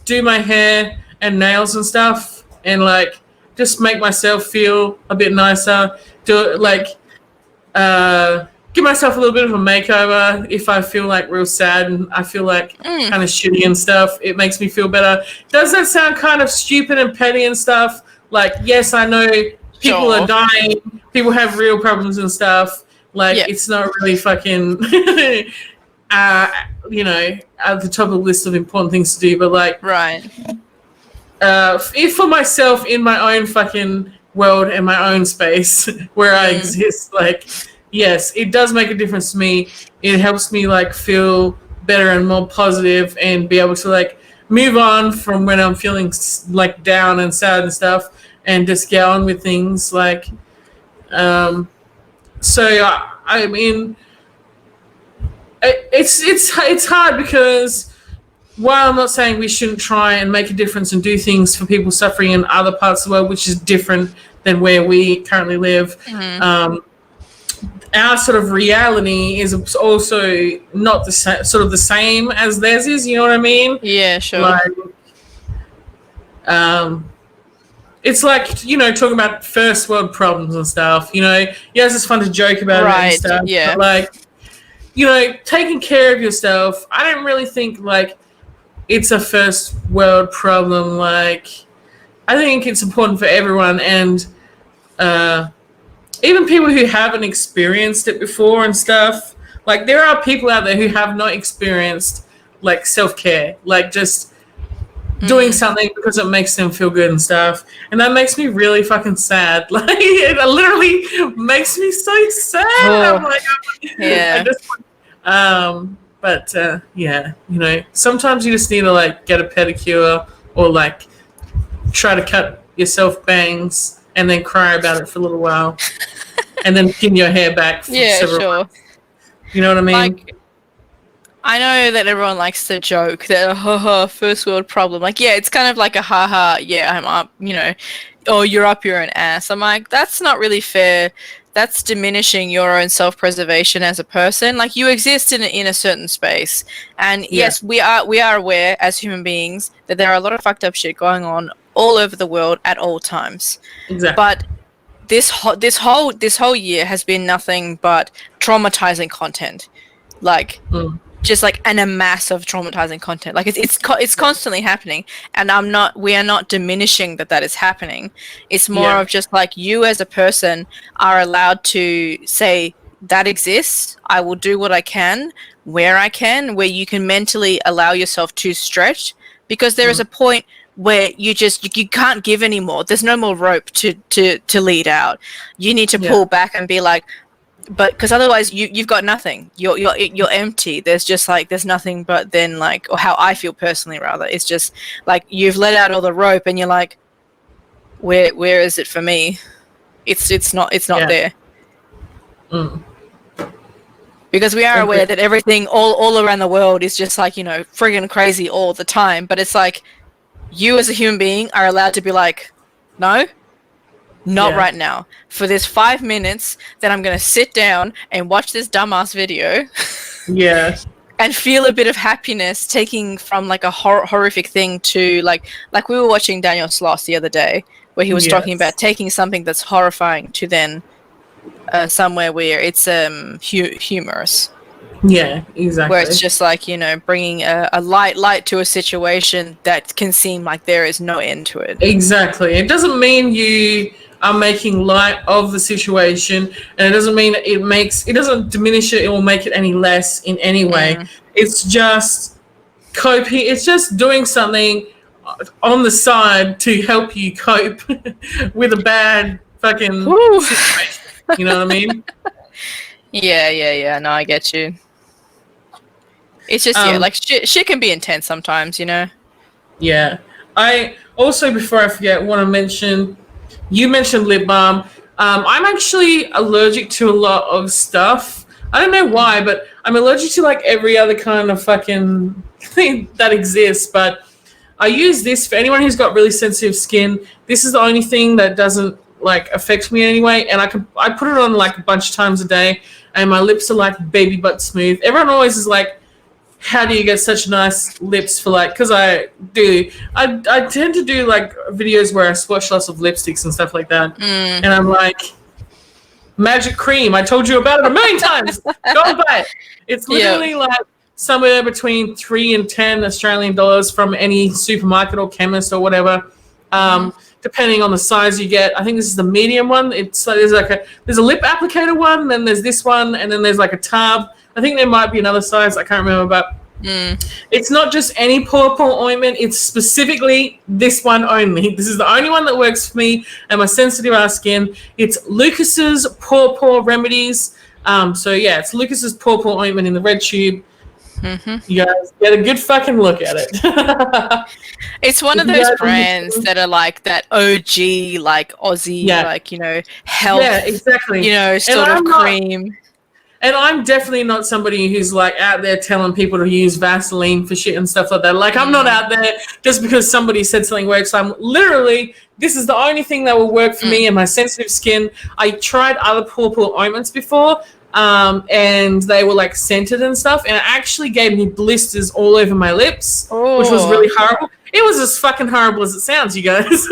do my hair and nails and stuff, and like just make myself feel a bit nicer. Go give myself a little bit of a makeover if I feel like real sad and I feel like kind of shitty and stuff. It makes me feel better. Does that sound kind of stupid and petty and stuff? Like, yes, I know people are dying. People have real problems and stuff. Like, it's not really fucking, you know, at the top of the list of important things to do. But, like, if for myself in my own fucking world and my own space where I exist, like, yes, it does make a difference to me. It helps me, like, feel better and more positive and be able to, like, move on from when I'm feeling, like, down and sad and stuff and just get on with things. Like, so, I mean, it's hard because while I'm not saying we shouldn't try and make a difference and do things for people suffering in other parts of the world, which is different than where we currently live, our sort of reality is also not the sort of the same as theirs is. You know what I mean? Yeah, sure. Like, it's like, you know, talking about first world problems and stuff. You know, yeah, it's just fun to joke about it and stuff. Yeah. But, like, you know, taking care of yourself, I don't really think, like, it's a first world problem. Like, I think it's important for everyone, and even people who haven't experienced it before and stuff. Like, there are people out there who have not experienced, like, self-care, like, just doing something because it makes them feel good and stuff, and that makes me really fucking sad. Like, it literally makes me so sad. I'm like, yeah. But yeah, you know, sometimes you just need to, like, get a pedicure or, like, try to cut yourself bangs and then cry about it for a little while and then pin your hair back for several months. You know what I mean? Like, I know that everyone likes to joke that first world problem. Like, yeah, it's kind of like a haha, yeah, I'm up, you know, oh, you're up, you're an ass. I'm like, that's not really fair. That's diminishing your own self-preservation as a person. Like, you exist in a certain space, and yes, we are aware as human beings that there are a lot of fucked up shit going on all over the world at all times. Exactly. But this whole year has been nothing but traumatizing content, like just like a mass of traumatizing content. Like, it's constantly happening, and we are not diminishing that is happening. It's more of just like, you as a person are allowed to say that exists. I will do what I can, where you can mentally allow yourself to stretch, because there is a point where you can't give anymore. There's no more rope to lead out. You need to pull back and be like, but because otherwise you've got nothing. You're empty. There's nothing but then, like, or how I feel personally, rather, it's just like you've let out all the rope and you're like, where is it for me? It's not there. Because we are aware that everything all around the world is just, like, you know, friggin' crazy all the time, but it's like, you as a human being are allowed to be like, no, not right now. For this 5 minutes that I'm going to sit down and watch this dumbass video. Yeah. And feel a bit of happiness, taking from, like, a horrific thing to, like we were watching Daniel Sloss the other day, where he was talking about taking something that's horrifying to then somewhere where it's humorous. Yeah, exactly. Where it's just like, you know, bringing a light to a situation that can seem like there is no end to it. Exactly. It doesn't mean you are making light of the situation, and it doesn't mean it doesn't diminish it or make it any less in any way. It's just coping. It's just doing something on the side to help you cope with a bad fucking situation. You know what I mean? Yeah. No, I get you. It's just, like, shit can be intense sometimes, you know? Yeah. I also, before I forget, want to mention, you mentioned lip balm. I'm actually allergic to a lot of stuff. I don't know why, but I'm allergic to, like, every other kind of fucking thing that exists. But I use this for anyone who's got really sensitive skin. This is the only thing that doesn't, like, affect me anyway. And I put it on, like, a bunch of times a day, and my lips are, like, baby butt smooth. Everyone always is like, how do you get such nice lips for, like, because I tend to do, like, videos where I swatch lots of lipsticks and stuff like that. And I'm like, magic cream. I told you about it a million times. Go and buy it. It's literally like somewhere between 3 and 10 Australian dollars from any supermarket or chemist or whatever. Depending on the size you get. I think this is the medium one. It's like there's a lip applicator one, then there's this one, and then there's like a tub. I think there might be another size. I can't remember, but it's not just any pore ointment. It's specifically this one only. This is the only one that works for me and my sensitive ass skin. It's Lucas's Pore Remedies. So yeah, it's Lucas's Pore ointment in the red tube. You guys get a good fucking look at it. It's one of those brands that are like that OG, like Aussie, like, you know, health, exactly. You know, sort of cream. And I'm definitely not somebody who's like out there telling people to use Vaseline for shit and stuff like that. Like I'm not out there just because somebody said something works. I'm literally, this is the only thing that will work for me and my sensitive skin. I tried other pore ointments before. And they were like scented and stuff, and it actually gave me blisters all over my lips, which was really horrible. It was as fucking horrible as it sounds, you guys.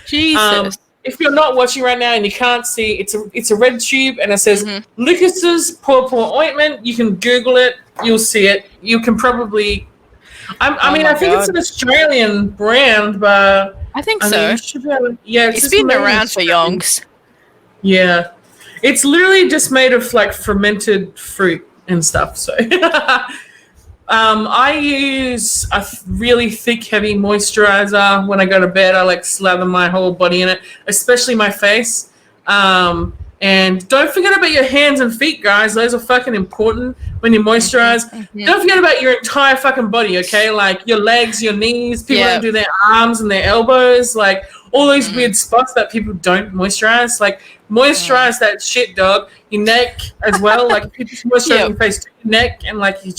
Jesus. If you're not watching right now and you can't see, it's a red tube and it says Lucas's Pore Ointment. You can Google it, you'll see it. You can probably. I think it's an Australian brand, but I think so. You should be able to, it's been around for yonks. Yeah. It's literally just made of like fermented fruit and stuff. So I use a really thick, heavy moisturizer when I go to bed. I like slather my whole body in it, especially my face. And don't forget about your hands and feet, guys. Those are fucking important when you moisturize. Don't forget about your entire fucking body, okay? Like your legs, your knees. People don't do their arms and their elbows. Like all those weird spots that people don't moisturize. Like moisturize that shit, dog. Your neck as well. Like if you just moisturize your face, your neck and like your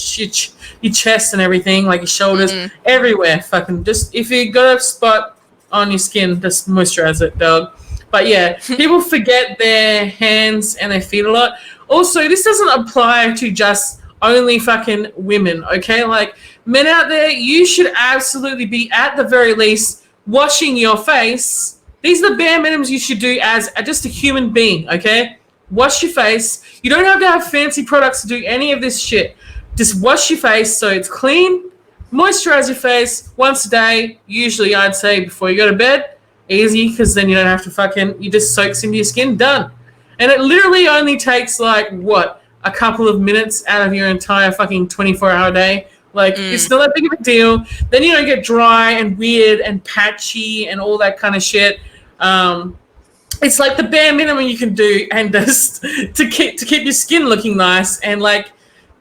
chest and everything, like your shoulders, everywhere. Fucking just if you got a spot on your skin, just moisturize it, dog. But yeah, people forget their hands and their feet a lot. Also, this doesn't apply to just only fucking women, okay? Like men out there, you should absolutely be at the very least washing your face. These are the bare minimums you should do as just a human being, okay? Wash your face. You don't have to have fancy products to do any of this shit. Just wash your face so it's clean. Moisturize your face once a day, usually I'd say before you go to bed. Easy, because then you don't have to you just soaks into your skin, done. And it literally only takes like, a couple of minutes out of your entire fucking 24-hour day. Like, it's not that big of a deal. Then you don't get dry and weird and patchy and all that kind of shit. It's like the bare minimum you can do, and just to keep your skin looking nice. And like,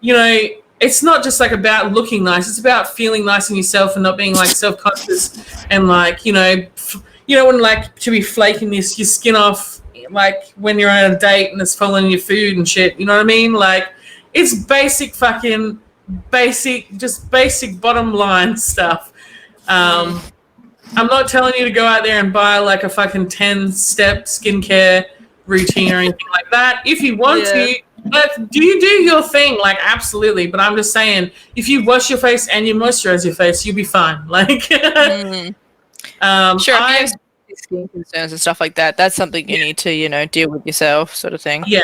you know, it's not just like about looking nice. It's about feeling nice in yourself and not being like self-conscious and like, you don't want like to be flaking your skin off like when you're on a date and it's following your food and shit. You know what I mean? Like it's basic bottom line stuff. I'm not telling you to go out there and buy like a fucking 10-step skincare routine or anything like that. If you want to, but do your thing, like absolutely. But I'm just saying, if you wash your face and you moisturize your face, you'll be fine. Like, sure, if you have skin concerns and stuff like that, that's something you need to, deal with yourself, sort of thing. Yeah,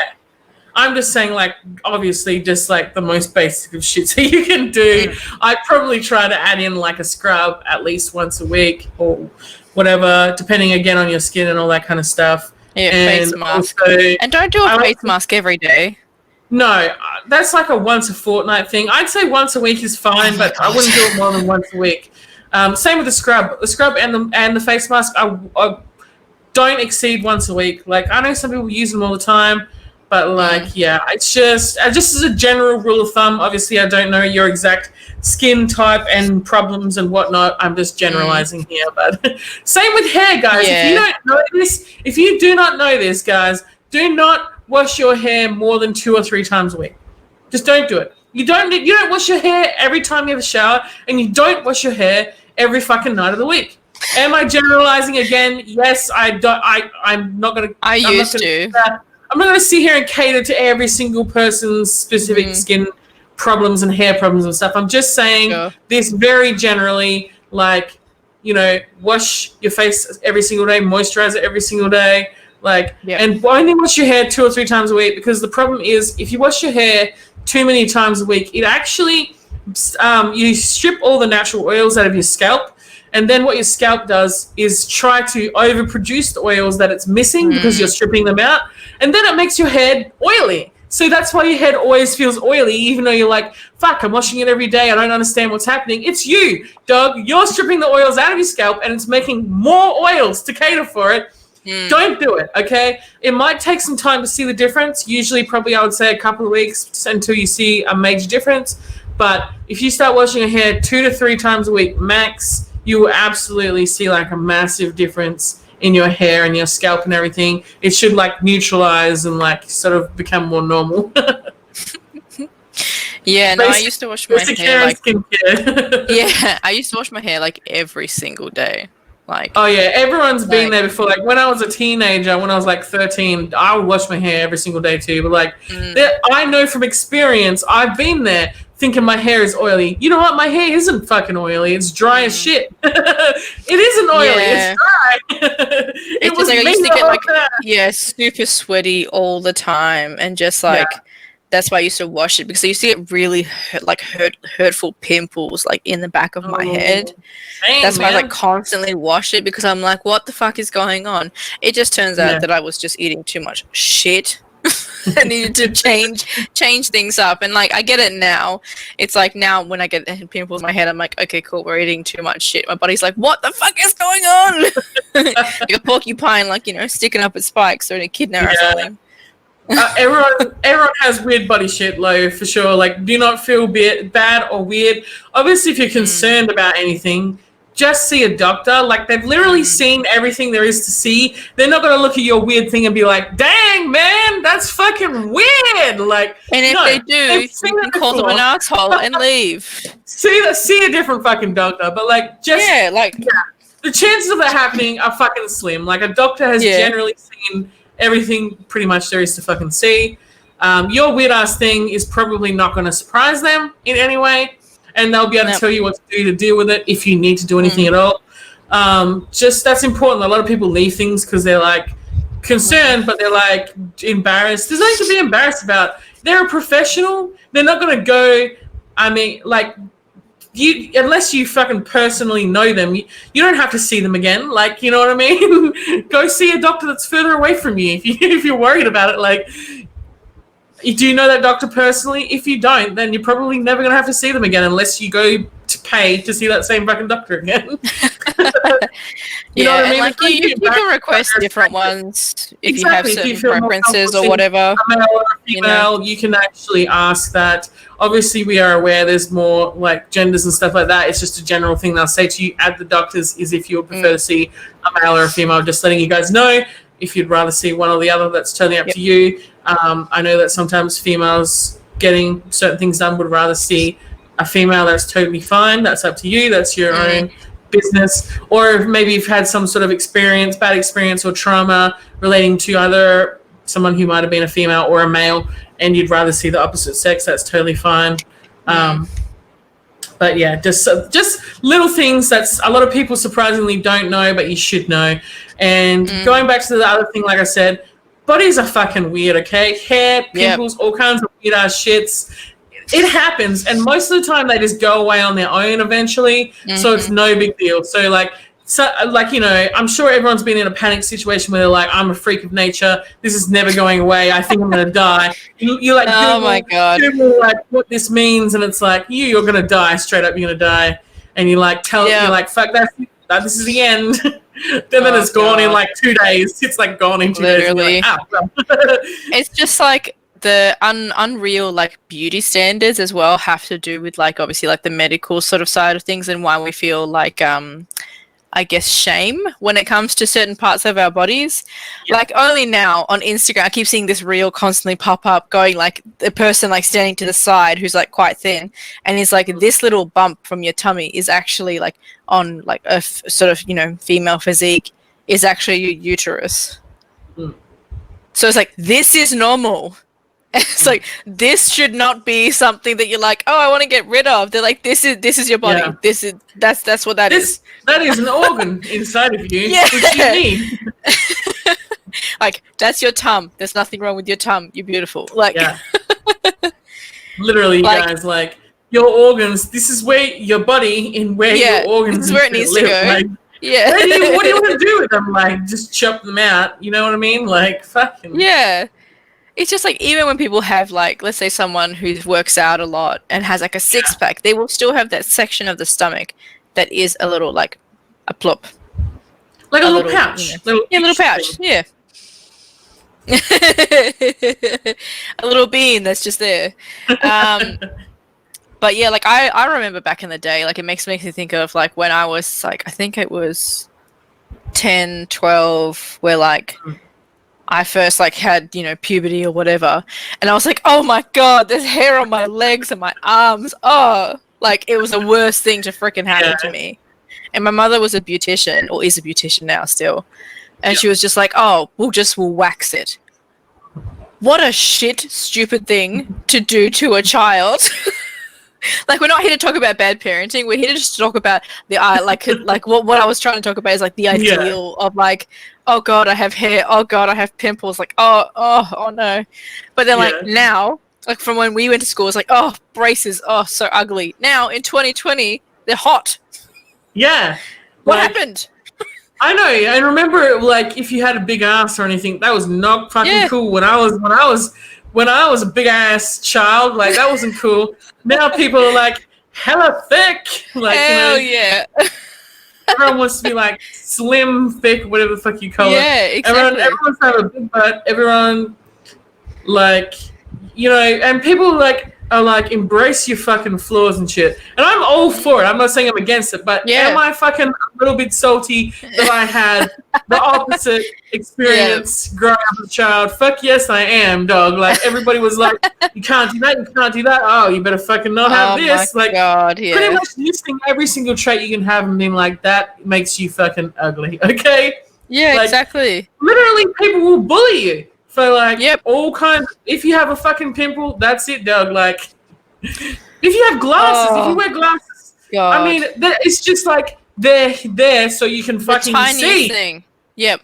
I'm just saying, like, obviously, just like the most basic of shit that you can do. I'd probably try to add in like a scrub at least once a week or whatever, depending again on your skin and all that kind of stuff. Yeah, face mask. Also, and don't do a face mask every day. No, that's like a once a fortnight thing. I'd say once a week is fine, but I wouldn't do it more than once a week. Same with the scrub. The scrub and the face mask, I don't exceed once a week. Like I know some people use them all the time, but like it's just as a general rule of thumb. Obviously, I don't know your exact skin type and problems and whatnot. I'm just generalizing here, but same with hair, guys. Yeah. If you don't know this, if you do not know this, guys, do not wash your hair more than 2 or 3 times a week. Just don't do it. You don't wash your hair every time you have a shower, and you don't wash your hair every fucking night of the week. Am I generalizing again? Yes, I'm not gonna. I'm not gonna sit here and cater to every single person's specific skin problems and hair problems and stuff. I'm just saying this very generally, like, wash your face every single day, moisturize it every single day. Like, Yep. and only wash your hair 2 or 3 times a week, because the problem is if you wash your hair too many times a week, it actually you strip all the natural oils out of your scalp, and then what your scalp does is try to overproduce the oils that it's missing because you're stripping them out, and then it makes your head oily. So that's why your head always feels oily, even though you're like, fuck, I'm washing it every day, I don't understand what's happening. It's you, dog. You're stripping the oils out of your scalp, and it's making more oils to cater for it. Don't do it, okay? It might take some time to see the difference. Usually, probably, I would say a couple of weeks until you see a major difference. But if you start washing your hair 2 to 3 times a week max, you will absolutely see like a massive difference in your hair and your scalp and everything. It should like neutralize and like sort of become more normal. Yeah, no, I used to wash my hair like skincare. yeah, I used to wash my hair like every single day. Like, oh yeah, everyone's been there before. Like when I was a teenager, when I was like 13, I would wash my hair every single day too. But like, I know from experience, I've been there thinking my hair is oily. You know what? My hair isn't fucking oily. It's dry as shit. It isn't oily. Yeah. It's dry. It was like I me used to the get whole like time. super sweaty all the time, and just like that's why I used to wash it, because I used to get really hurtful pimples like in the back of my head. Dang, That's why I man. like constantly wash it, because I'm like, what the fuck is going on? It just turns out that I was just eating too much shit. I needed to change things up, and like I get it now. It's like now when I get pimples in my head, I'm like, okay, cool, we're eating too much shit. My body's like, what the fuck is going on? Like a porcupine, like, you know, sticking up its spikes or an echidna or something. Everyone has weird body shit, though, for sure. Like, do not feel bad or weird. Obviously, if you're concerned about anything, just see a doctor. Like, they've literally seen everything there is to see. They're not going to look at your weird thing and be like, dang, man, that's fucking weird. Like, and if they do, you can call them an asshole and leave. See a different fucking doctor. But, like, just... Yeah, like... Yeah, the chances of that happening are fucking slim. Like, a doctor has generally seen everything pretty much there is to fucking see. Your weird ass thing is probably not going to surprise them in any way, and they'll be able to tell you what to do to deal with it if you need to do anything at all. Just that's important. A lot of people leave things because they're like concerned, but they're like embarrassed. There's nothing to be embarrassed about. They're a professional. They're not going to go. I mean, like, unless you fucking personally know them, you don't have to see them again. Like, you know what I mean? Go see a doctor that's further away from you if you're worried about it. Like, do you know that doctor personally? If you don't, then you're probably never going to have to see them again unless you go to pay to see that same fucking doctor again. You know what I mean? Like you can request different ones if you have certain preferences or whatever. A male or a female, you can actually ask that. Obviously, we are aware there's more like genders and stuff like that. It's just a general thing they'll say to you at the doctors is if you would prefer to see a male or a female, just letting you guys know. If you'd rather see one or the other, that's totally up to you. I know that sometimes females getting certain things done would rather see a female. That's totally fine. That's up to you. That's your own business. Or maybe you've had some sort of bad experience or trauma relating to either someone who might have been a female or a male, and you'd rather see the opposite sex. That's totally fine. But yeah, just little things that's a lot of people surprisingly don't know, but you should know. And going back to the other thing, like I said, bodies are fucking weird, okay? Hair, pimples, all kinds of weird ass shits. It happens, and most of the time they just go away on their own eventually, so it's no big deal. So you know, I'm sure everyone's been in a panic situation where they're like, I'm a freak of nature, this is never going away, I think I'm going to die. You're like, oh my God. Google, like, what this means, and it's like, you're going to die, straight up, you're going to die. And you like, you're like, fuck that, this is the end. then it's gone in like 2 days. It's like gone in 2 days. Literally. Like, it's just like the unreal like beauty standards as well have to do with like obviously like the medical sort of side of things, and why we feel like I guess shame when it comes to certain parts of our bodies. Like only now on Instagram I keep seeing this reel constantly pop up going like the person like standing to the side who's like quite thin, and he's like, this little bump from your tummy is actually like on like a sort of, you know, female physique is actually your uterus. So it's like, this is normal. It's like, this should not be something that you're like, oh, I want to get rid of. They're like, this is your body. Yeah. That's what that is. That is an organ inside of you, which you need. Like, that's your tum. There's nothing wrong with your tum. You're beautiful. Like, Yeah. Literally, like, guys, like, your organs, this is where your body and where your organs this is where it needs to go. Like, yeah. what do you want to do with them? Like, just chop them out. You know what I mean? Like, fucking. Yeah. It's just like, even when people have, like, let's say someone who works out a lot and has like a six pack, they will still have that section of the stomach that is a little like a plop. Like a little pouch. You know, little pouch. Thing. Yeah. A little bean that's just there. But yeah, like I remember back in the day, like it makes me think of like when I was like, I think it was 10, 12, where like I first like had, you know, puberty or whatever, and I was like, oh my god, there's hair on my legs and my arms. Oh, like it was the worst thing to freaking happen to me. And my mother was a beautician, or is a beautician now still. And she was just like, oh, we'll wax it. What a shit, stupid thing to do to a child. Like, we're not here to talk about bad parenting. We're here to just talk about the like what I was trying to talk about is like the ideal of like, oh god, I have hair. Oh god, I have pimples. Like, oh no. But then like now, like from when we went to school, it's like, oh, braces. Oh, so ugly. Now in 2020, they're hot. Yeah. What happened? I know. I remember, like, if you had a big ass or anything, that was not fucking cool. When I was a big ass child, like that wasn't cool. Now people are like hella thick. Like, hell everyone wants to be like slim, thick, whatever the fuck you call it. Yeah, exactly. Everyone's have a big butt. Everyone, like, and people like are like, embrace your fucking flaws and shit. And I'm all for it. I'm not saying I'm against it, but am I fucking a little bit salty that I had the opposite experience growing up as a child? Fuck yes, I am, dog. Like, everybody was like, you can't do that, you can't do that. Oh, you better fucking not have this. My like, God, pretty much listing every single trait you can have and being like, that makes you fucking ugly, okay? Yeah, like, exactly. Literally, people will bully you. For like all kinds. If you have a fucking pimple, that's it, dog. Like, if you have glasses, if you wear glasses, I mean, it's just like they're there so you can fucking see. Thing. Yep.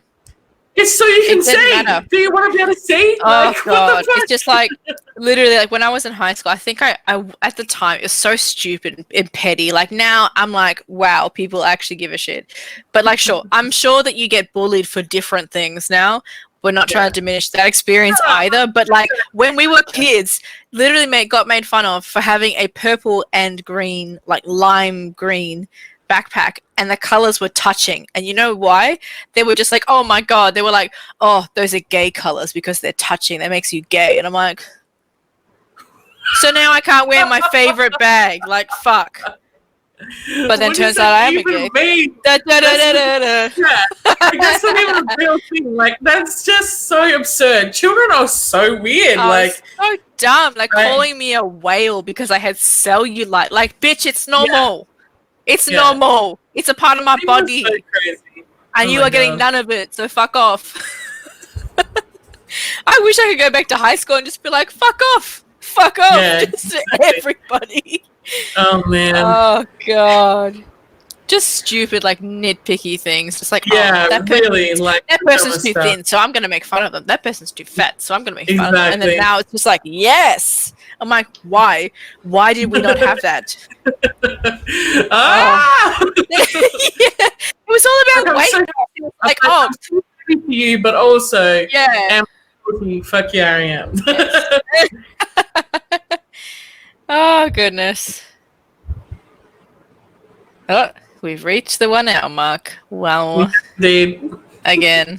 It's so you can see. Do you want to be able to see? Oh like, god, it's just like literally like when I was in high school. I think I at the time it was so stupid and petty. Like now I'm like, wow, people actually give a shit. But like, sure, I'm sure that you get bullied for different things now. We're not trying to diminish that experience either, but like when we were kids, literally got made fun of for having a purple and green, like lime green backpack, and the colors were touching. And you know why? They were just like, oh my god, they were like, oh, those are gay colors because they're touching. That makes you gay. And I'm like, so now I can't wear my favorite bag. Like, fuck. But then turns out I am a gay. That's not even a real thing. Like, that's just so absurd. Children are so weird. Like, so dumb. Like calling me a whale because I had cellulite. Like, bitch, it's normal. It's normal. It's a part of my body. So crazy. And you are getting none of it. So fuck off. I wish I could go back to high school and just be like, fuck off. Fuck off. Yeah, just to everybody. Oh man. Oh god. Just stupid, like nitpicky things. Just like, that person's too thin, so I'm gonna make fun of them. That person's too fat, so I'm gonna make fun of them. And then now it's just like, yes. I'm like, why? Why did we not have that? It was all about weight. So like, I'm too happy for you, but also, fuck yeah, I am. Yes. Oh goodness. Oh, we've reached the 1 hour mark. Wow. Again.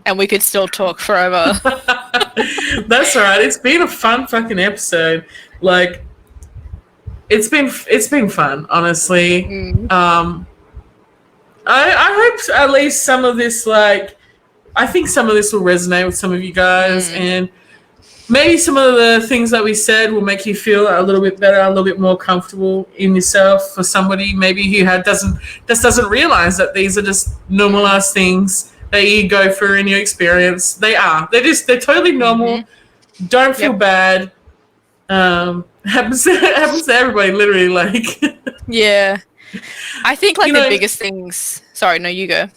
And we could still talk forever. That's alright. It's been a fun fucking episode. Like, it's been fun, honestly. I hope at least some of this, like, I think some of this will resonate with some of you guys, and maybe some of the things that we said will make you feel a little bit better, a little bit more comfortable in yourself. For somebody maybe who doesn't realize that these are just normal ass things that you go through in your experience. They're totally normal. Don't feel bad. Happens to everybody, literally. Like, yeah. I think like the biggest things. Sorry, no, you go.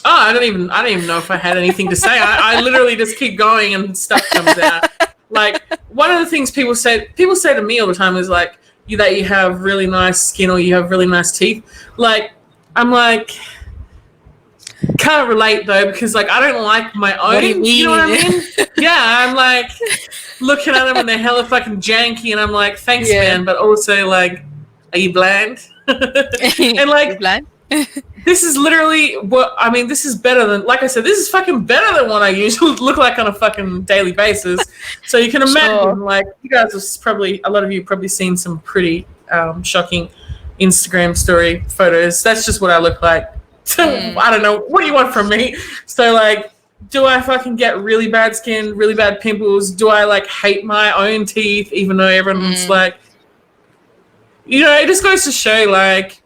Oh, I don't even know if I had anything to say. I literally just keep going and stuff comes out. Like, one of the things people say to me all the time is like, that you have really nice skin or you have really nice teeth. Like, I'm like, can't relate though, because like I don't like my own. What do you mean? You know what I mean? Yeah, I'm like looking at them and they're hella fucking janky, and I'm like, thanks, man, but also like, are you bland? And like, bland? this is literally what I mean. This is better than, like I said, this is fucking better than what I usually look like on a fucking daily basis. So you can imagine, like, you guys have probably, a lot of you probably seen some pretty shocking Instagram story photos. That's just what I look like. So I don't know. What do you want from me? So like, do I fucking get really bad skin, really bad pimples? Do I like hate my own teeth, even though everyone's like, you know, it just goes to show like,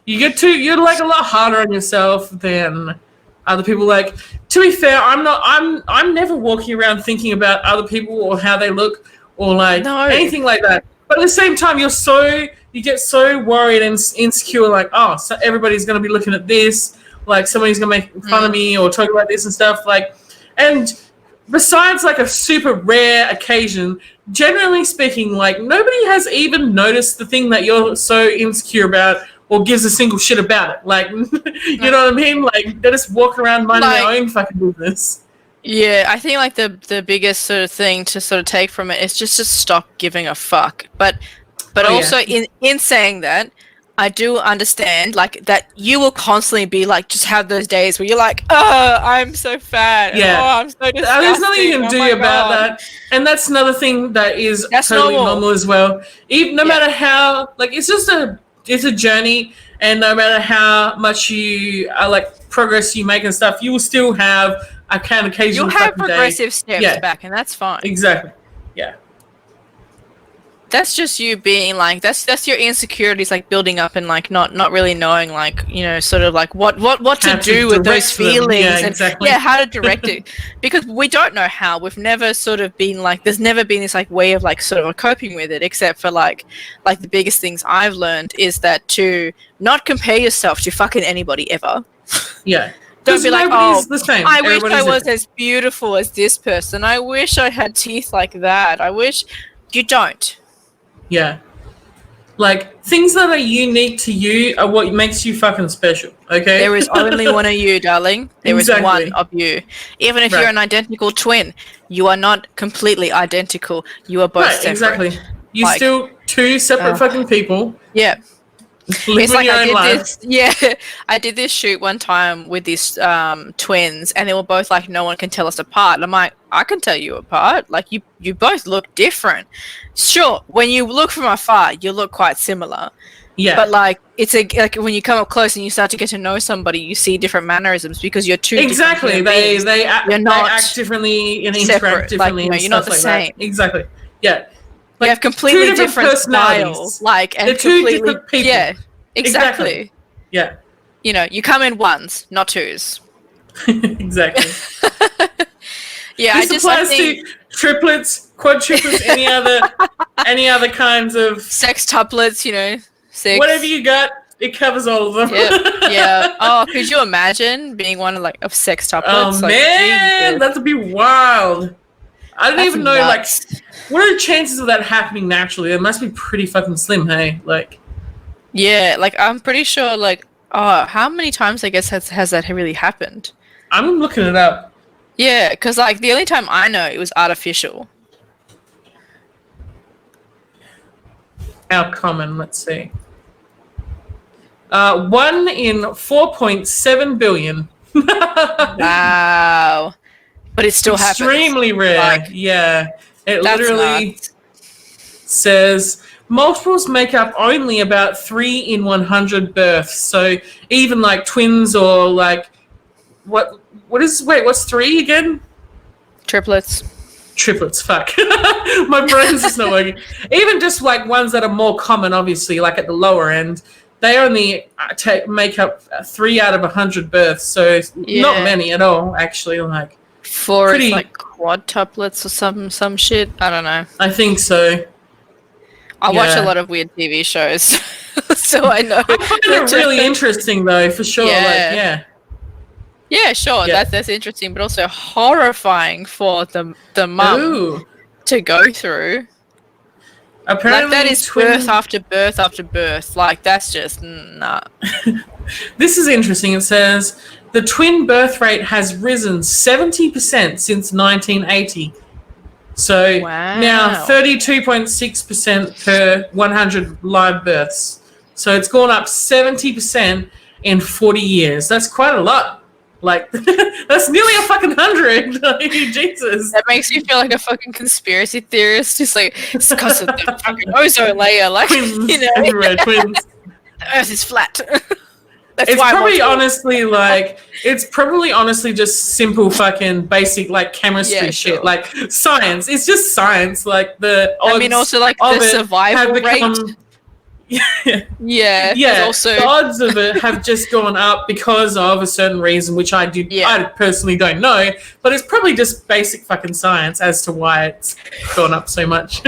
you're like a lot harder on yourself than other people. Like, to be fair, I'm never walking around thinking about other people or how they look or like anything like that. But at the same time, you get so worried and insecure, like, oh, so everybody's going to be looking at this, like somebody's going to make fun of me or talk about this and stuff. Like, and besides like a super rare occasion, generally speaking, like nobody has even noticed the thing that you're so insecure about or gives a single shit about it. Like, you know what I mean? Like, they just walk around minding their own fucking business. Yeah, I think like the biggest sort of thing to sort of take from it is just to stop giving a fuck. But also in saying that, I do understand like that you will constantly be like, just have those days where you're like, oh, I'm so fat. Yeah. Oh, I'm so disgusting. There's nothing you can do about that. And that's another thing that is totally normal as well. Even no matter how, like, it's a journey, and no matter how much you like progress you make and stuff, you will still have a kind of occasional. You'll have progressive steps back, and that's fine. Exactly. Yeah. That's just you being like, that's your insecurities like building up and like not really knowing like, you know, sort of like what to do with those feelings and how to direct it, because we don't know how. We've never sort of been like, there's never been this like way of like sort of coping with it, except for like the biggest things I've learned is that to not compare yourself to fucking anybody ever. Yeah. Don't be like, oh, the same. I wish I was as beautiful as this person. I wish I had teeth like that. I wish you don't. Yeah. Like, things that are unique to you are what makes you fucking special, okay? There is only one of you, darling. There is one of you. Even if you're an identical twin, you are not completely identical. You are both separate. Exactly. You're still two separate fucking people. Yeah. It's like I did this shoot one time with these twins, and they were both like, no one can tell us apart. And I'm like, I can tell you apart. Like, you both look different. Sure, when you look from afar, you look quite similar. Yeah. But like, it's like when you come up close and you start to get to know somebody, you see different mannerisms because you're two. Exactly. They act differently and interact differently. Like, you're not the same. That. Exactly. Yeah. Like, you have completely different styles. Like, and two different people. Yeah. Exactly. Yeah. You know, you come in ones, not twos. Exactly. Yeah, this applies to triplets, quadruplets, any other kinds of sextuplets, you know, six. Whatever you got, it covers all of them. Yeah. Oh, could you imagine being one of sextuplets? Oh man, that'd be wild. I don't even know, nuts. Like, what are the chances of that happening naturally? It must be pretty fucking slim, hey? Like, yeah, like, I'm pretty sure, like, how many times, I guess, has that really happened? I'm looking it up. Yeah, because, like, the only time I know it was artificial. How common, let's see. 1 in 4.7 billion. Wow. But it still happens. Extremely rare. Like, yeah. It literally says multiples make up only about 3 in 100 births. So even like twins or like what's 3 again? Triplets, fuck. My brain's just not working. Even just like ones that are more common, obviously, like at the lower end, they only make up 3 out of 100 births. So not many at all, actually. Like, 4 is like quadtuplets or some shit. I don't know. I think so. I watch a lot of weird TV shows, so I know. I find it really interesting, though, for sure. Yeah. Yeah, sure. Yeah. That's interesting, but also horrifying for the mum Ooh. to go through. Like that Apparently, is birth after birth after birth. Like that's just nah. This is interesting. It says the twin birth rate has risen 70% since 1980. So now Wow. 32.6% per 100 live births. So it's gone up 70% in 40 years. That's quite a lot. Like, that's nearly a fucking 100. Like, Jesus. That makes me feel like a fucking conspiracy theorist. Just like it's because of the fucking ozone layer. Like Twins you know, everywhere, twins. the Earth is flat. That's It's why probably honestly like it's probably honestly just simple fucking basic like chemistry Yeah, shit, sure. like science. It's just science. Like the odds I mean, also like of the it survival have rate. become Yeah, yeah. also The odds of it have just gone up because of a certain reason, which I personally don't know, but it's probably just basic fucking science as to why it's gone up so much.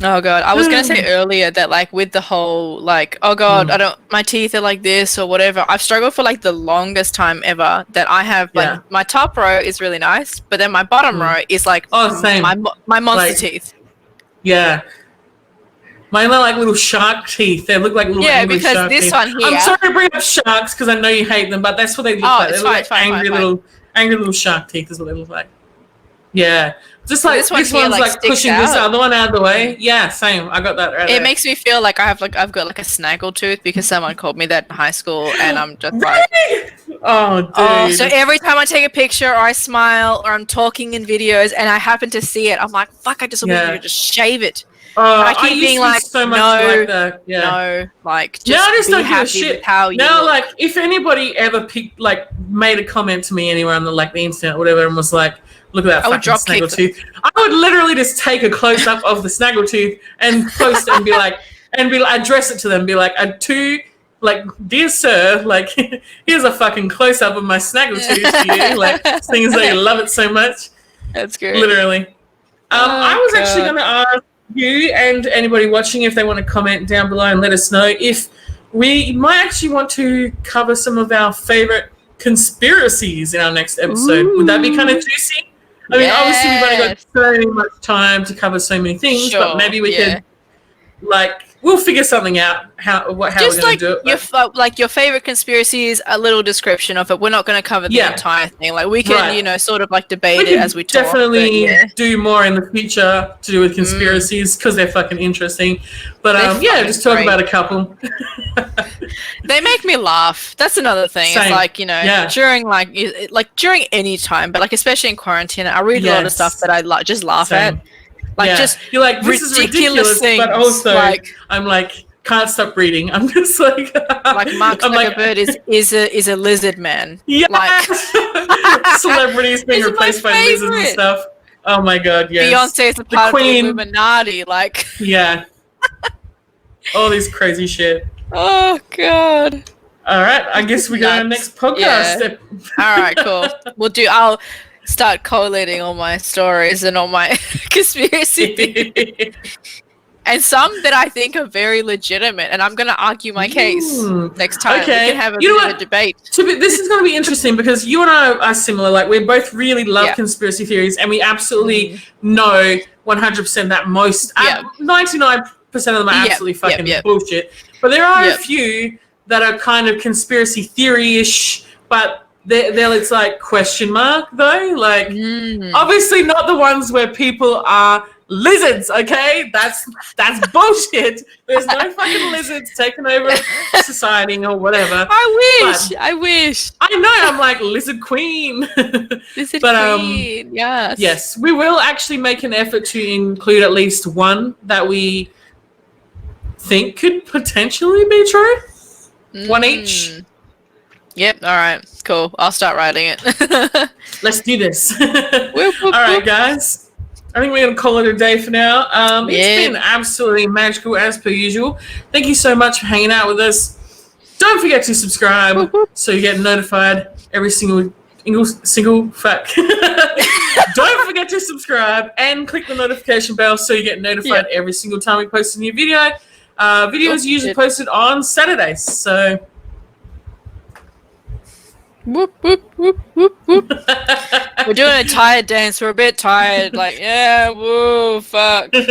Oh god, I was gonna say earlier that like with the whole like oh god, my teeth are like this or whatever. I've struggled for like the longest time ever that I have like my top row is really nice, but then my bottom row is like same. my monster Like, teeth. Yeah. Mine are like little shark teeth. They look like little angry because shark this teeth. one here. I'm sorry to bring up sharks because I know you hate them, but that's what they look like. They look like angry little shark teeth is what they look like. Yeah. Just like this one's like pushing this other one out of the way. Yeah, same. I got that right there. It makes me feel like I've got like a snaggle tooth because someone called me that in high school, and I'm just like, oh, dude. Oh, so every time I take a picture or I smile or I'm talking in videos and I happen to see it, I'm like, fuck, I just want you to just shave it. I keep being like, so much like that. Yeah. No, like just now I just be don't give a happy shit. with how you now, look. like, if anybody ever made a comment to me anywhere on the the internet or whatever and was like, look at that fucking snaggle tooth, I would literally just take a close up of the snaggle tooth and post it and be like, address it to them, be like, dear sir, like, here's a fucking close up of my snaggle tooth for you, like, seeing as though you love it so much. That's great. Literally. I was actually going to ask you and anybody watching if they want to comment down below and let us know if we might actually want to cover some of our favorite conspiracies in our next episode. Would that be kind of juicy? I mean, obviously we've only got so much time to cover so many things, but maybe we could, like, we'll figure something out how we're going to do it. Your favorite conspiracies, a little description of it. We're not going to cover the entire thing. Like we can, sort of like debate it as we talk. Definitely do more in the future to do with conspiracies because they're fucking interesting. But just talk about a couple. They make me laugh. That's another thing. Same. It's like during any time, but like especially in quarantine, I read a lot of stuff that I just laugh at. Like just you're like, this is ridiculous things, but also I'm like, can't stop reading. I'm just like Mark Zuckerberg is a lizard man. Yeah, like celebrities being replaced by lizards and stuff. Oh my god, yes. Beyonce is a part of the Illuminati, like all this crazy shit. Oh god. All right, I guess we go to our next podcast. All right, cool. I'll start collating all my stories and all my conspiracy theories. And some that I think are very legitimate, and I'm going to argue my case next time. Okay. We can have a bit of a debate. This is going to be interesting because you and I are similar. Like, we both really love conspiracy theories, and we absolutely know 100% that 99% of them are absolutely fucking bullshit. But there are a few that are kind of conspiracy theory-ish, but it's like question mark though. Like, obviously not the ones where people are lizards, okay? That's bullshit. There's no fucking lizards taking over society or whatever. I wish. I know, I'm like lizard queen. Lizard queen, yes. Yes, we will actually make an effort to include at least one that we think could potentially be true. One each. Yep, alright, cool. I'll start writing it. Let's do this. Alright, guys. I think we're going to call it a day for now. It's been absolutely magical as per usual. Thank you so much for hanging out with us. Don't forget to subscribe so you get notified every single fuck. Don't forget to subscribe and click the notification bell so you get notified every single time we post a new video. Videos usually posted on Saturdays, so Whoop, whoop, whoop, whoop, whoop. We're doing a tired dance. We're a bit tired. Like, yeah, woo, fuck. Thanks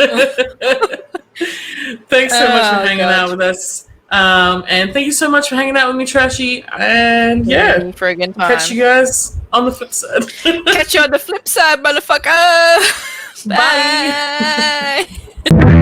so much for hanging out with us. And thank you so much for hanging out with me, Trashy. And yeah, friggin' time. Catch you guys on the flip side. Catch you on the flip side, motherfucker. Bye. Bye.